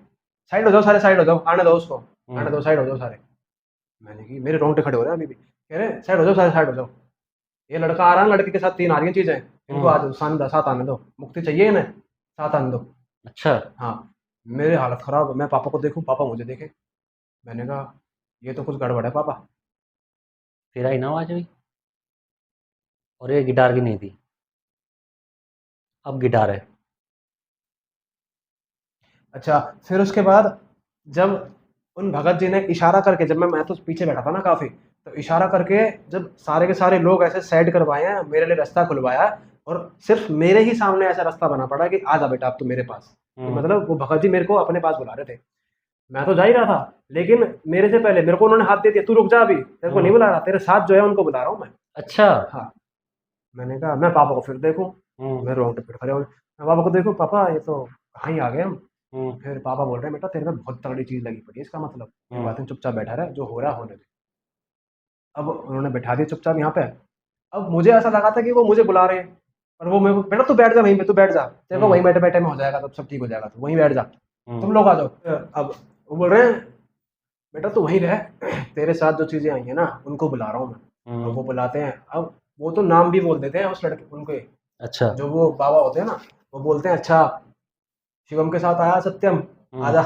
साइड हो जाओ सारे, साइड हो जाओ, आने दो उसको, आने दो, साइड हो जाओ सारे। मैंने कि मेरे रोंगटे खड़े हो रहे हैं अभी भी, कह रहे साइड हो जाओ सारे, साइड हो जाओ। ये लड़का आ रहा है, लड़के के साथ 3 आ रही हैं चीजें, इनको आ जाओ, साथ आने दो, मुक्ति चाहिए इन्हें, साथ आने दो। अच्छा। हाँ, मेरे हालत खराब, मैं पापा को देखूं, पापा मुझे देखे। मैंने कहा ये तो कुछ गड़बड़ है पापा। फिर आई ना आवाज हुई, और ये गिटार की नहीं थी, अब गिटार है। अच्छा, फिर उसके बाद जब उन भगत जी ने इशारा करके, जब मैं तो पीछे बैठा था ना काफ़ी, तो इशारा करके जब सारे के सारे लोग ऐसे साइड करवाए हैं, मेरे लिए रास्ता खुलवाया, और सिर्फ मेरे ही सामने ऐसा रास्ता बना पड़ा कि आ जा बेटा अब तू मेरे पास। तो मतलब वो भगत जी मेरे को अपने पास बुला रहे थे। मैं तो जा ही रहा था, लेकिन मेरे से पहले मेरे को उन्होंने हाथ दे दिया, तू रुक जा, अभी तेरे को नहीं बुला रहा, तेरे साथ जो है उनको बुला रहा हूँ मैं। अच्छा। हाँ, मैंने कहा मैं पापा को फिर देखूँ, मैं रोंगटे फिर खड़े हो गए। मैं पापा को देखूँ, पापा ये तो कहाँ ही आ गए हम। फिर पापा बोल रहे हैं बेटा तेरे में बहुत तगड़ी चीज़ लगी पड़ी है, इसका मतलब ये बात है, चुपचाप बैठा रहे, जो हो रहा है होने दे। अब उन्होंने बैठा दिया चुपचाप यहाँ पे। अब मुझे ऐसा लगा था कि वो मुझे बुला रहे हैं, और वो मेरे को, बेटा तू बैठ जा वहीं पे, तू बैठ जा, तेरे को वहीं बैठे बैठे में हो जाएगा, तब सब ठीक हो जाएगा, तू वहीं बैठ जा, तुम लोग आ जाओ। अब वो बोल रहे हैं बेटा तू वहीं रह, तेरे साथ जो चीज़ें आई हैं ना उनको बुला रहा हूँ मैं। अब वो बुलाते हैं, अब वो तो नाम भी बोल देते हैं उस लड़के उनके, अच्छा। जो वो बाबा होते हैं ना, वो बोलते हैं अच्छा शिवम के साथ आया सत्यम, आजा।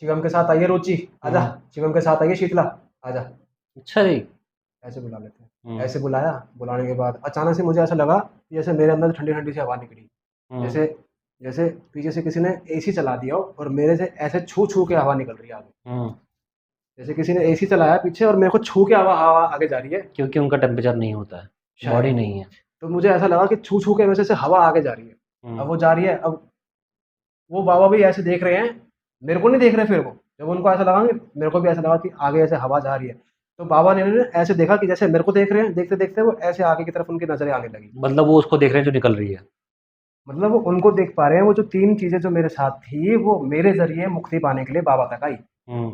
शिवम के साथ आई है रुचि, आजा। शिवम के साथ आई है शीतला, आजा। अच्छा जी। ऐसे बुला लेते हैं। ऐसे बुलाया, बुलाने के बाद अचानक से मुझे ऐसा लगा कि जैसे मेरे अंदर ठंडी ठंडी सी हवा निकली, जैसे जैसे पीछे से किसी ने एसी चला दिया हो, और मेरे से ऐसे छू छू के हवा निकल रही है आगे, जैसे किसी ने एसी चलाया पीछे और मेरे को छू के हवा हवा आगे जा रही है। क्योंकि उनका टेम्परेचर नहीं होता है, शायद बॉडी नहीं है। तो मुझे ऐसा लगा कि छू छू के वैसे से हवा आगे जा रही है। अब वो जा रही है, अब वो बाबा भी ऐसे देख रहे हैं, मेरे को नहीं देख रहे। फिर वो जब उनको ऐसा लगा कि मेरे को भी ऐसा लगा कि आगे ऐसे हवा जा रही है, तो बाबा ने ऐसे देखा कि जैसे मेरे को देख रहे हैं, देखते देखते वो ऐसे आगे की तरफ उनकी नजरें आने लगी। मतलब वो उसको देख रहे हैं जो निकल रही है। मतलब वो उनको देख पा रहे हैं, वो जो 3 चीज़ें जो मेरे साथ थी, वो मेरे ज़रिए मुक्ति पाने के लिए बाबा तक आई। हम्म,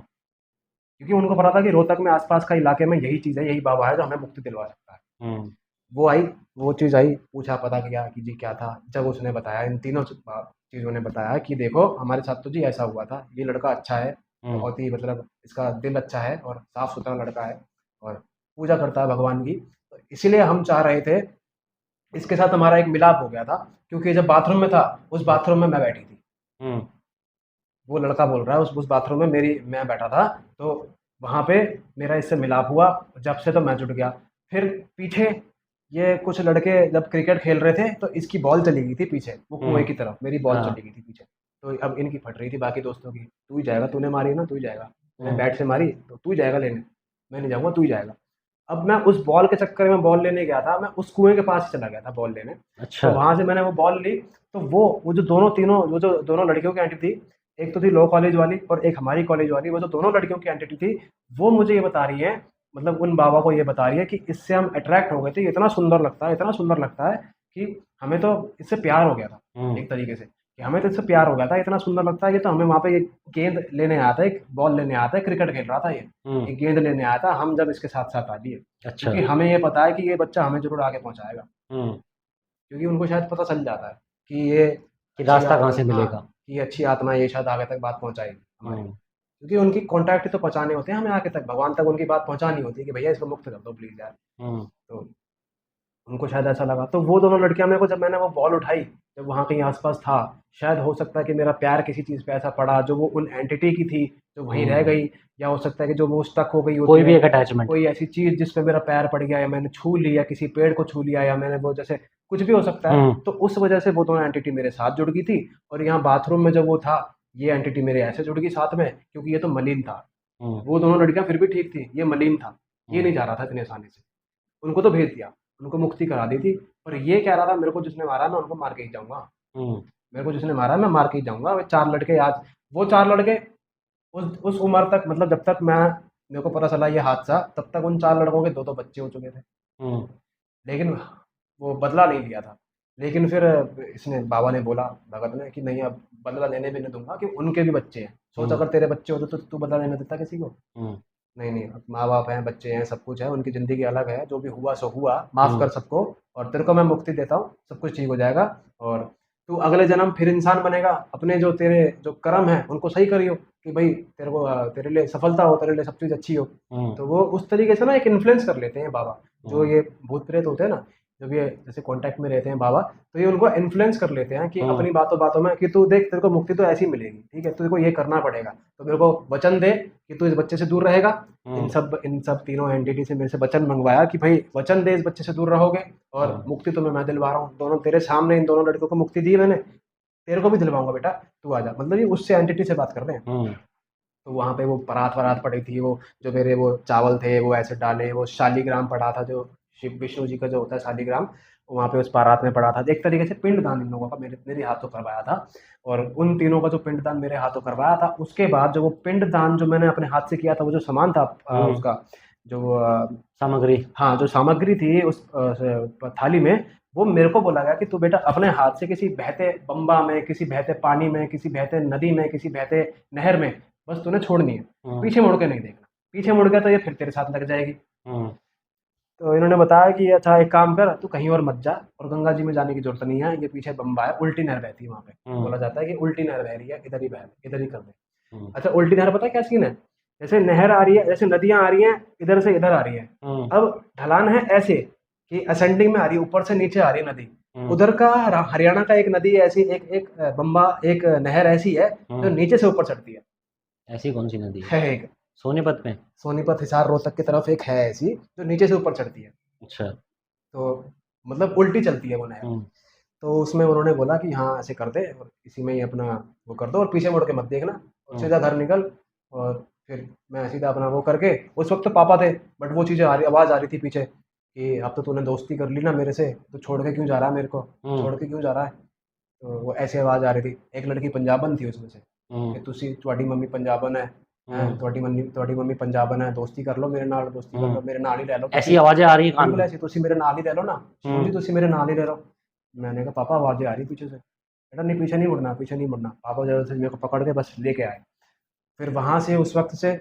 क्योंकि उनको पता था कि रोहतक में आस-पास का इलाके में यही चीज़ है, यही बाबा है जो हमें मुक्ति दिलवा सकता है। हम्म, वो आई, वो चीज़ आई, पूछा पता किया कि जी क्या था? जब उसने बताया, इन तीनों चीज़ों ने बताया कि देखो हमारे साथ तो जी ऐसा हुआ था, ये लड़का अच्छा है, हम्म, बहुत ही मतलब इसका दिल अच्छा है और साफ-सुथरा लड़का है और पूजा करता है भगवान की। तो इसीलिए हम चाह रहे थे, इसके साथ हमारा एक मिलाप हो गया था, क्योंकि जब बाथरूम में था, उस बाथरूम में मैं बैठी थी। हम्म, वो लड़का बोल रहा है उस बाथरूम में मैं बैठा था, तो वहाँ पे मेरा इससे मिलाप हुआ, जब से तो मैं जुट गया। फिर पीछे ये कुछ लड़के जब क्रिकेट खेल रहे थे, तो इसकी बॉल चली गई थी पीछे, वो कुएँ हम्म, की तरफ मेरी बॉल हाँ, चली गई थी पीछे। तो अब इनकी फट रही थी बाकी दोस्तों की, "तू ही जाएगा, तूने मारी है ना, तू ही जाएगा। तूने हम्म, बैट से मारी, तो तू ही जाएगा लेने। मैं नहीं जाऊँगा, तू ही जाएगा।" अब मैं उस बॉल के चक्कर में बॉल लेने गया था, मैं उस कुएँ के पास चला गया था बॉल लेने। तो अच्छा, वहाँ से मैंने वो बॉल ली, तो वो जो दोनों तीनों वो जो दोनों लड़कियों की आंटी थी, एक तो थी लॉ कॉलेज वाली और एक हमारी कॉलेज वाली, वो जो दोनों लड़कियों की एंटिटी थी, वो मुझे ये बता रही है, मतलब उन बाबा को ये बता रही है कि इससे हम अट्रैक्ट हो गए थे, ये इतना सुंदर लगता है, इतना सुंदर लगता है कि हमें तो इससे प्यार हो गया था, हम्म, एक तरीके से, कि हमें तो इससे प्यार हो गया था, इतना सुंदर लगता है, ये तो हमें वहाँ पे ये गेंद लेने आया था, एक बॉल लेने आया था, क्रिकेट खेल रहा था ये। हम्म, एक गेंद लेने आया था, हम जब इसके साथ-साथ आ लिए, अच्छा, क्योंकि हमें ये पता है कि ये बच्चा हमें ज़रूर आगे पहुँचाएगा। हम्म, क्योंकि उनको शायद पता चल जाता है कि ये कि अच्छी रास्ता कहाँ से हाँ, मिलेगा। कि ये अच्छी आत्मा है, ये शायद आगे तक बात पहुँचाएगी हमारी। हम्म, क्योंकि उनकी कॉन्टैक्ट तो पहुँचाने होते हैं हमें आगे तक, भगवान तक उनकी बात पहुँचानी होती है कि भैया इसको मुक्त कर दो प्लीज़ यार। हम्म, तो उनको शायद ऐसा लगा। तो वो दोनों लड़कियाँ मेरे को, जब मैंने वो बॉल उठाई, जब वहाँ कहीं आस-पास था, शायद हो सकता है कि मेरा प्यार किसी चीज़ पे ऐसा पड़ा जो वो उन एंटिटी की थी, जो वहीं रह हम्म, गई, या हो सकता है कि जो वो स्टक हो गई होती कोई भी है, एक अटैचमेंट। कोई ऐसी चीज़ जिस पे मेरा पैर पड़ गया, या मैंने छू लिया, किसी पेड़ को छू लिया, या मैंने वो जैसे कुछ भी हो सकता है। हम्म, तो उस वजह से वो दोनों एंटिटी मेरे साथ जुड़ गई थी, और यहाँ बाथरूम में जब वो था, ये एंटिटी मेरे ऐसे जुड़ गई साथ में, क्योंकि ये तो मलिन था। हम्म, वो दोनों लड़कियाँ फिर भी ठीक थी, ये मलिन था। ये हम्म, नहीं जा रहा था इतनी आसानी से। उनको तो भेज दिया, उनको मुक्ति करा दी थी, पर ये कह रहा था मेरे को जिसने मारा मैं उनको मार के ही जाऊँगा। हम्म, मेरे को जिसने मारा मैं मार के ही जाऊँगा। वो 4 लड़के आज, वो 4 लड़के उस उम्र तक, मतलब जब तक मेरे को पता चला ये हादसा, तब तक उन 4 लड़कों के 2-2 बच्चे हो चुके थे। हम्म, लेकिन वो बदला नहीं लिया था। लेकिन फिर इसने बाबा ने बोला, भगत ने, कि नहीं अब बदला लेने भी नहीं दूँगा, कि उनके भी बच्चे हैं। सोच हम्म, अगर तेरे बच्चे होते तो तू बदला लेने देता किसी को? हम्म, नहीं, नहीं, अब माँ-बाप हैं, बच्चे हैं, सब कुछ है, उनकी ज़िंदगी अलग है, जो भी हुआ सो हुआ, माफ़ हम्म, कर सबको, और तेरे को मैं मुक्ति देता हूँ, सब कुछ ठीक हो जाएगा, और तू अगले जन्म फिर इंसान बनेगा, अपने जो तेरे जो कर्म हैं, उनको सही करियो, कि भई तेरे को तेरे लिए सफलता हो, तेरे लिए सब चीज़ अच्छी हो। हम्म, तो वो उस तरीके से ना एक इन्फ्लुएंस कर लेते हैं बाबा, जो हम्म, ये भूत-प्रेत होते हैं ना, जब ये जैसे कॉन्टैक्ट में रहते हैं बाबा, तो ये उनको इन्फ्लुएंस कर लेते हैं कि हम्म, अपनी बातों-बातों में, कि तू देख तेरे को मुक्ति तो ऐसी मिलेगी, ठीक है? तेरे को ये करना पड़ेगा, तो मेरे को वचन दे कि तू इस बच्चे से दूर रहेगा। हम्म, इन सब तीनों एंटिटी से मेरे से वचन मंगवाया कि भाई वचन दे, इस बच्चे से दूर रहोगे, और हम्म, मुक्ति तुम्हें मैं दिलवा रहा हूँ। दोनों तेरे सामने इन दोनों लड़कियों को मुक्ति दी मैंने, तेरे को भी दिलवाऊँगा बेटा, तू आ जा। मतलब ये उससे एंटिटी से बात कर रहे हैं। हम्म, तो वहाँ पे वो परात-वरात पड़ी थी, वो जो मेरे वो चावल थे वो ऐसे डाले, वो शालीग्राम पड़ा था, जो शिव विष्णु जी का जो होता है शालीग्राम, वहाँ पे उस परात में पड़ा था। एक तरीके से पिंडदान इन लोगों का मेरे हाथों करवाया था, और उन तीनों का जो पिंडदान मेरे हाथों करवाया था, उसके बाद जो वो पिंडदान जो मैंने अपने हाथ से किया था, वो जो सामान था हम्म, उसका जो सामग्री। हाँ, जो सामग्री थी उस थाली में, वो मेरे को बोला गया कि तू बेटा अपने हाथ से किसी बहते बंबा में, किसी बहते पानी में, किसी बहते नदी में, किसी बहते नहर में बस तूने छोड़नी है। हम्म, पीछे मुड़ के नहीं देखना। पीछे मुड़ गया तो ये फिर तेरे साथ लग जाएगी। हम्म, तो इन्होंने बताया कि अच्छा एक काम कर, तू कहीं और मत जा, और गंगा जी में जाने की ज़रूरत नहीं है, ये पीछे बंबा है, उल्टी नहर बहती है वहाँ पे। हम्म, बोला जाता है कि उल्टी नहर बह रही है, इधर ही बह, इधर ही कर दे। हम्म, अच्छा उल्टी नहर पता है क्या सीन है? जैसे नहर आ रही है, जैसे नदियाँ आ रही हैं, इधर से इधर आ रही हैं। हम्म, अब ढलान है ऐसे कि असेंडिंग में आ रही है, ऊपर से नीचे आ रही है नदी। हम्म, उधर का हरियाणा का एक नदी ऐसी, एक बंबा, एक नहर ऐसी है जो हम्म, नीचे से ऊपर चढ़ती ऐसी कौन सी नदी है? है एक। सोनीपत में? सोनीपत, हिसार, रोहतक की तरफ एक है ऐसी, जो नीचे से ऊपर चढ़ती है। अच्छा। तो मतलब उल्टी चलती है वो नहर। हम्म, तो उसमें उन्होंने बोला कि हाँ ऐसे कर दे, और इसी में ही अपना वो कर दो, और पीछे मुड़ के मत देखना, और हम्म, सीधा घर निकल। और फिर मैं सीधा अपना वो करके, उस वक्त तो पापा थे, बट वो चीज़ें आ रही, आवाज़ आ रही थी पीछे कि अब तो तूने दोस्ती कर ली ना मेरे से, तो छोड़ के क्यों जा रहा है मेरे को, हम्म, छोड़ के क्यों जा रहा है? तो वो ऐसे आवाज़ आ रही थी, एक लड़की पंजाबन थी उसमें से, हम्म, कि तुसी ਤੁਹਾਡੀ मम्मी पंजाबन है, हैं हम्म, ਤੁਹਾਡੀ मम्मी पंजाबन है, दोस्ती कर लो मेरे नाल, दोस्ती कर लो हम्म, मेरे नाल ही रह लो ऐसी तुसी। आवाजें आ रही हैं कान बिल्कुल में? ऐसी, तुसी मेरे नाल ही रह लो ना, शिवम हम्म, जी तुसी मेरे नाल ही रह लो। मैंने कहा पापा आवाज़ें आ रही पीछे से। बेटा नहीं, पीछे नहीं मुड़ना, पीछे नहीं मुड़ना। पापा ज़रा से मेरे को पकड़ के बस लेके आए। फिर वहाँ से उस वक़्त से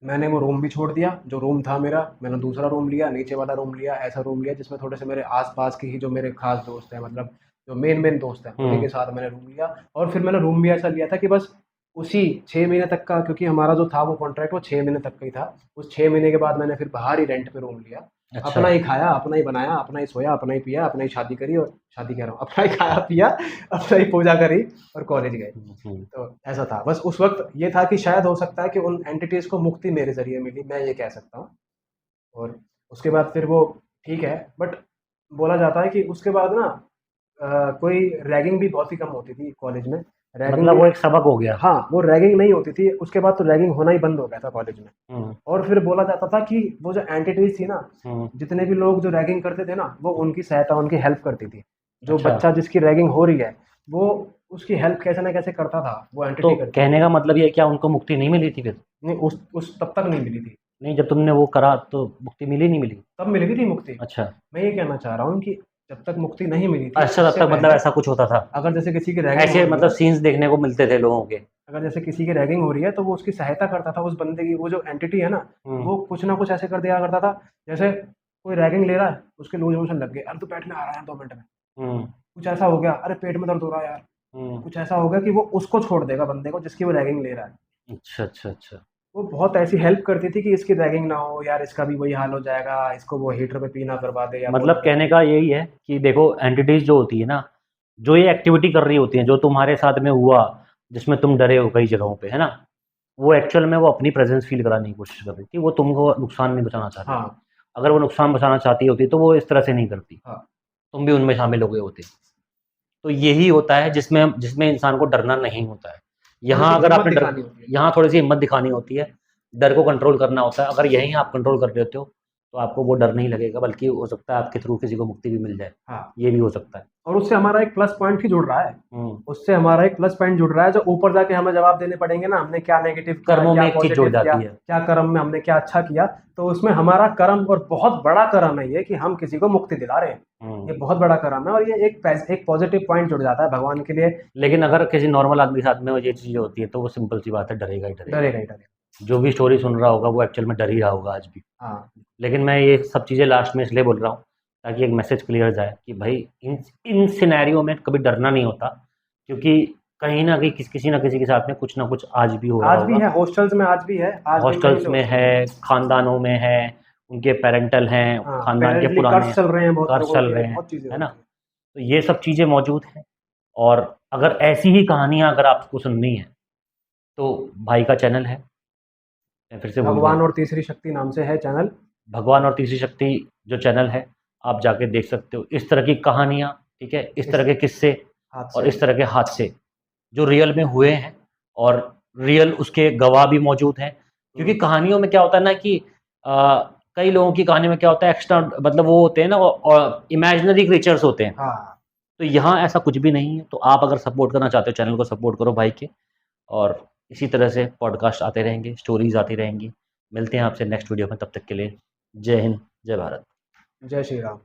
मैंने वो रूम भी छोड़ दिया, जो रूम था मेरा, मैंने दूसरा रूम लिया, नीचे वाला रूम लिया, ऐसा रूम लिया जिसमें थोड़े से मेरे आस-पास के ही जो मेरे ख़ास दोस्त हैं, मतलब जो मेन दोस्त हैं, उन्हीं के साथ मैंने रूम लिया। और फिर मैंने रूम भी ऐसा लिया था कि बस उसी 6 महीने तक का, क्योंकि हमारा जो था वो कॉन्ट्रैक्ट वो 6 महीने तक का ही था। उस 6 महीने के बाद मैंने फिर बाहर ही रेंट पे रूम लिया। अच्छा। अपना ही खाया, अपना ही बनाया, अपना ही सोया, अपना ही पिया, अपना ही शादी करी, और शादी कह रहा हूँ, अपना ही खाया पिया, अपना ही पूजा करी और कॉलेज गए। हम्म। तो ऐसा था। बस उस वक़्त ये था कि शायद हो सकता है कि उन एंटिटीज़ को मुक्ति मेरे ज़रिए मिली, मैं ये कह सकता हूँ। और उसके बाद फिर वो ठीक है, बट बोला जाता है कि उसके बाद ना कोई रैगिंग भी बहुत ही कम होती थी कॉलेज में। रैगिंग मतलब भी, वो एक सबक हो गया। हाँ, वो रैगिंग नहीं होती थी, उसके बाद तो रैगिंग होना ही बंद हो गया था कॉलेज में। हम्म। और फिर बोला जाता था कि वो जो एंटिटीज़ थी ना, हम्म। जितने भी लोग जो रैगिंग करते थे ना, वो उनकी सहायता, उनकी हेल्प करती थी। जो अच्छा, बच्चा जिसकी रैगिंग हो रही है, वो उसकी हेल्प कैसे ना कैसे करता था, वो तो एंटिटी करती थी। कहने का मतलब ये है, क्या उनको मुक्ति नहीं मिली थी फिर? नहीं, उस तब तक नहीं मिली थी। नहीं, जब तुमने वो करा तो मुक्ति मिली नहीं मिली? तब मिली थी मुक्ति। अच्छा। मैं ये कहना चाह रहा हूँ कि जब तक मुक्ति नहीं मिली थी, अच्छा, तब उससे तक मतलब पहले ऐसा कुछ होता था? अगर जैसे किसी की रैगिंग हो ऐसे रही मतलब है, सीन्स देखने को मिलते थे लोगों के? अगर जैसे किसी की रैगिंग हो रही है तो वो उसकी सहायता करता था, उस बंदे की, वो जो एंटिटी है ना, हम्म। वो कुछ ना कुछ ऐसे कर दिया करता था। जैसे कोई रैगिंग ले रहा है, उसके लूज मोशन लग गए, अरे तू बैठने आ रहा है 2 मिनट में। हम्म। कुछ ऐसा हो गया, अरे पेट में दर्द हो रहा है यार। हम्म। कुछ ऐसा हो गया कि वो उसको छोड़ देगा, बंदे को जिसकी वो रैगिंग ले रहा है। अच्छा, अच्छा, अच्छा। वो बहुत ऐसी हेल्प करती थी कि इसकी रैगिंग ना हो यार, इसका भी वही हाल हो जाएगा, इसको वो हीटर पे पीना करवा दे या मतलब बोला दे। कहने का यही है कि देखो, एंटिटीज जो होती है ना, जो ये एक्टिविटी कर रही होती है, जो तुम्हारे साथ में हुआ, जिसमें तुम डरे हो कई जगहों पे, है ना, वो एक्चुअल में वो अपनी प्रेजेंस फील कराने की कोशिश कर रही थी। वो तुमको नुकसान नहीं पहुंचाना चाहती थी। हाँ, अगर वो नुकसान पहुंचाना चाहती होती तो वो इस तरह से नहीं करती, हाँ। तुम भी उनमें शामिल हो गए होते। तो यही होता है जिसमें जिसमें इंसान को डरना नहीं होता है। थोड़ी सी यहाँ अगर हिम्मत आपने डर दिखानी होती है। यहाँ थोड़ी सी हिम्मत दिखानी होती है, डर को कंट्रोल करना होता है। अगर यहीं आप कंट्रोल कर लेते हो तो आपको वो डर नहीं लगेगा, बल्कि हो सकता है आपके थ्रू किसी को मुक्ति भी मिल जाए। हाँ, ये भी हो सकता है। और उससे हमारा एक प्लस पॉइंट भी जुड़ रहा है। हम्म। उससे हमारा एक प्लस पॉइंट जुड़ रहा है, जो ऊपर जाके हमें जवाब देने पड़ेंगे ना, हमने क्या नेगेटिव किया, कर्मों में क्या एक चीज जुड़ पॉजिटिव किया, जाती है। क्या कर्म में हमने क्या अच्छा किया। तो उसमें हमारा कर्म, और बहुत बड़ा कर्म है ये, कि हम किसी को मुक्ति दिला रहे हैं। ये बहुत बड़ा कर्म है, और ये एक पॉजिटिव पॉइंट जुड़ जाता है भगवान के लिए। लेकिन अगर किसी नॉर्मल आदमी के साथ में वो ये चीज़ होती है तो वो सिंपल सी बात है, डरेगा ही डरेगा। डरेगा ही डरेगा। जो भी स्टोरी सुन रहा होगा वो एक्चुअल में डर ही रहा होगा आज भी। हाँ, लेकिन मैं ये सब चीज़ें लास्ट में इसलिए बोल रहा हूँ ताकि एक मैसेज क्लियर जाए कि भाई इन इन सिनेरियो में कभी डरना नहीं होता, क्योंकि कहीं ना कहीं किसी ना किसी के साथ में कुछ ना कुछ आज भी हो रहा आज भी होगा। है, हॉस्टल्स में आज भी है, आज भी कहीं हॉस्टल्स पे में हॉस्टल है, में। खानदानों में है, उनके पेरेंटल हैं, हाँ, खानदान के पेरेंटली पुराने कर्ज चल रहे हैं बहुत कर्ज लोगों चल के, रहे हैं, बहुत चीजें है ना। होती हैं। तो ये सब चीज़ें मौजूद हैं। और अगर ऐसी ही कहानियाँ अगर आपको सुननी है तो भाई का चैनल है, मैं फिर से बोल रहा भगवान हूँ, और तीसरी शक्ति नाम से है चैनल। भगवान और तीसरी शक्ति जो चैनल है, आप जाके देख सकते हो इस तरह की कहानियाँ, ठीक है, इस तरह इस के किस्से हाथ और से। इस तरह के हादसे जो रियल में हुए हैं, और रियल उसके गवाह भी मौजूद हैं। क्योंकि हम्म, कहानियों में क्या होता है ना कि कई लोगों की कहानी में क्या होता है, एक्स्ट्रा मतलब वो होते हैं ना, और इमेजिनरी क्रीचर्स होते हैं। हाँ। तो यहाँ ऐसा कुछ भी नहीं है। तो आप अगर सपोर्ट करना चाहते हो, चैनल को सपोर्ट करो भाई के। और इसी तरह से पॉडकास्ट आते रहेंगे, स्टोरीज आती रहेंगी। मिलते हैं आपसे नेक्स्ट वीडियो में, तब तक के लिए जय हिंद, जय भारत। जय श्री राम।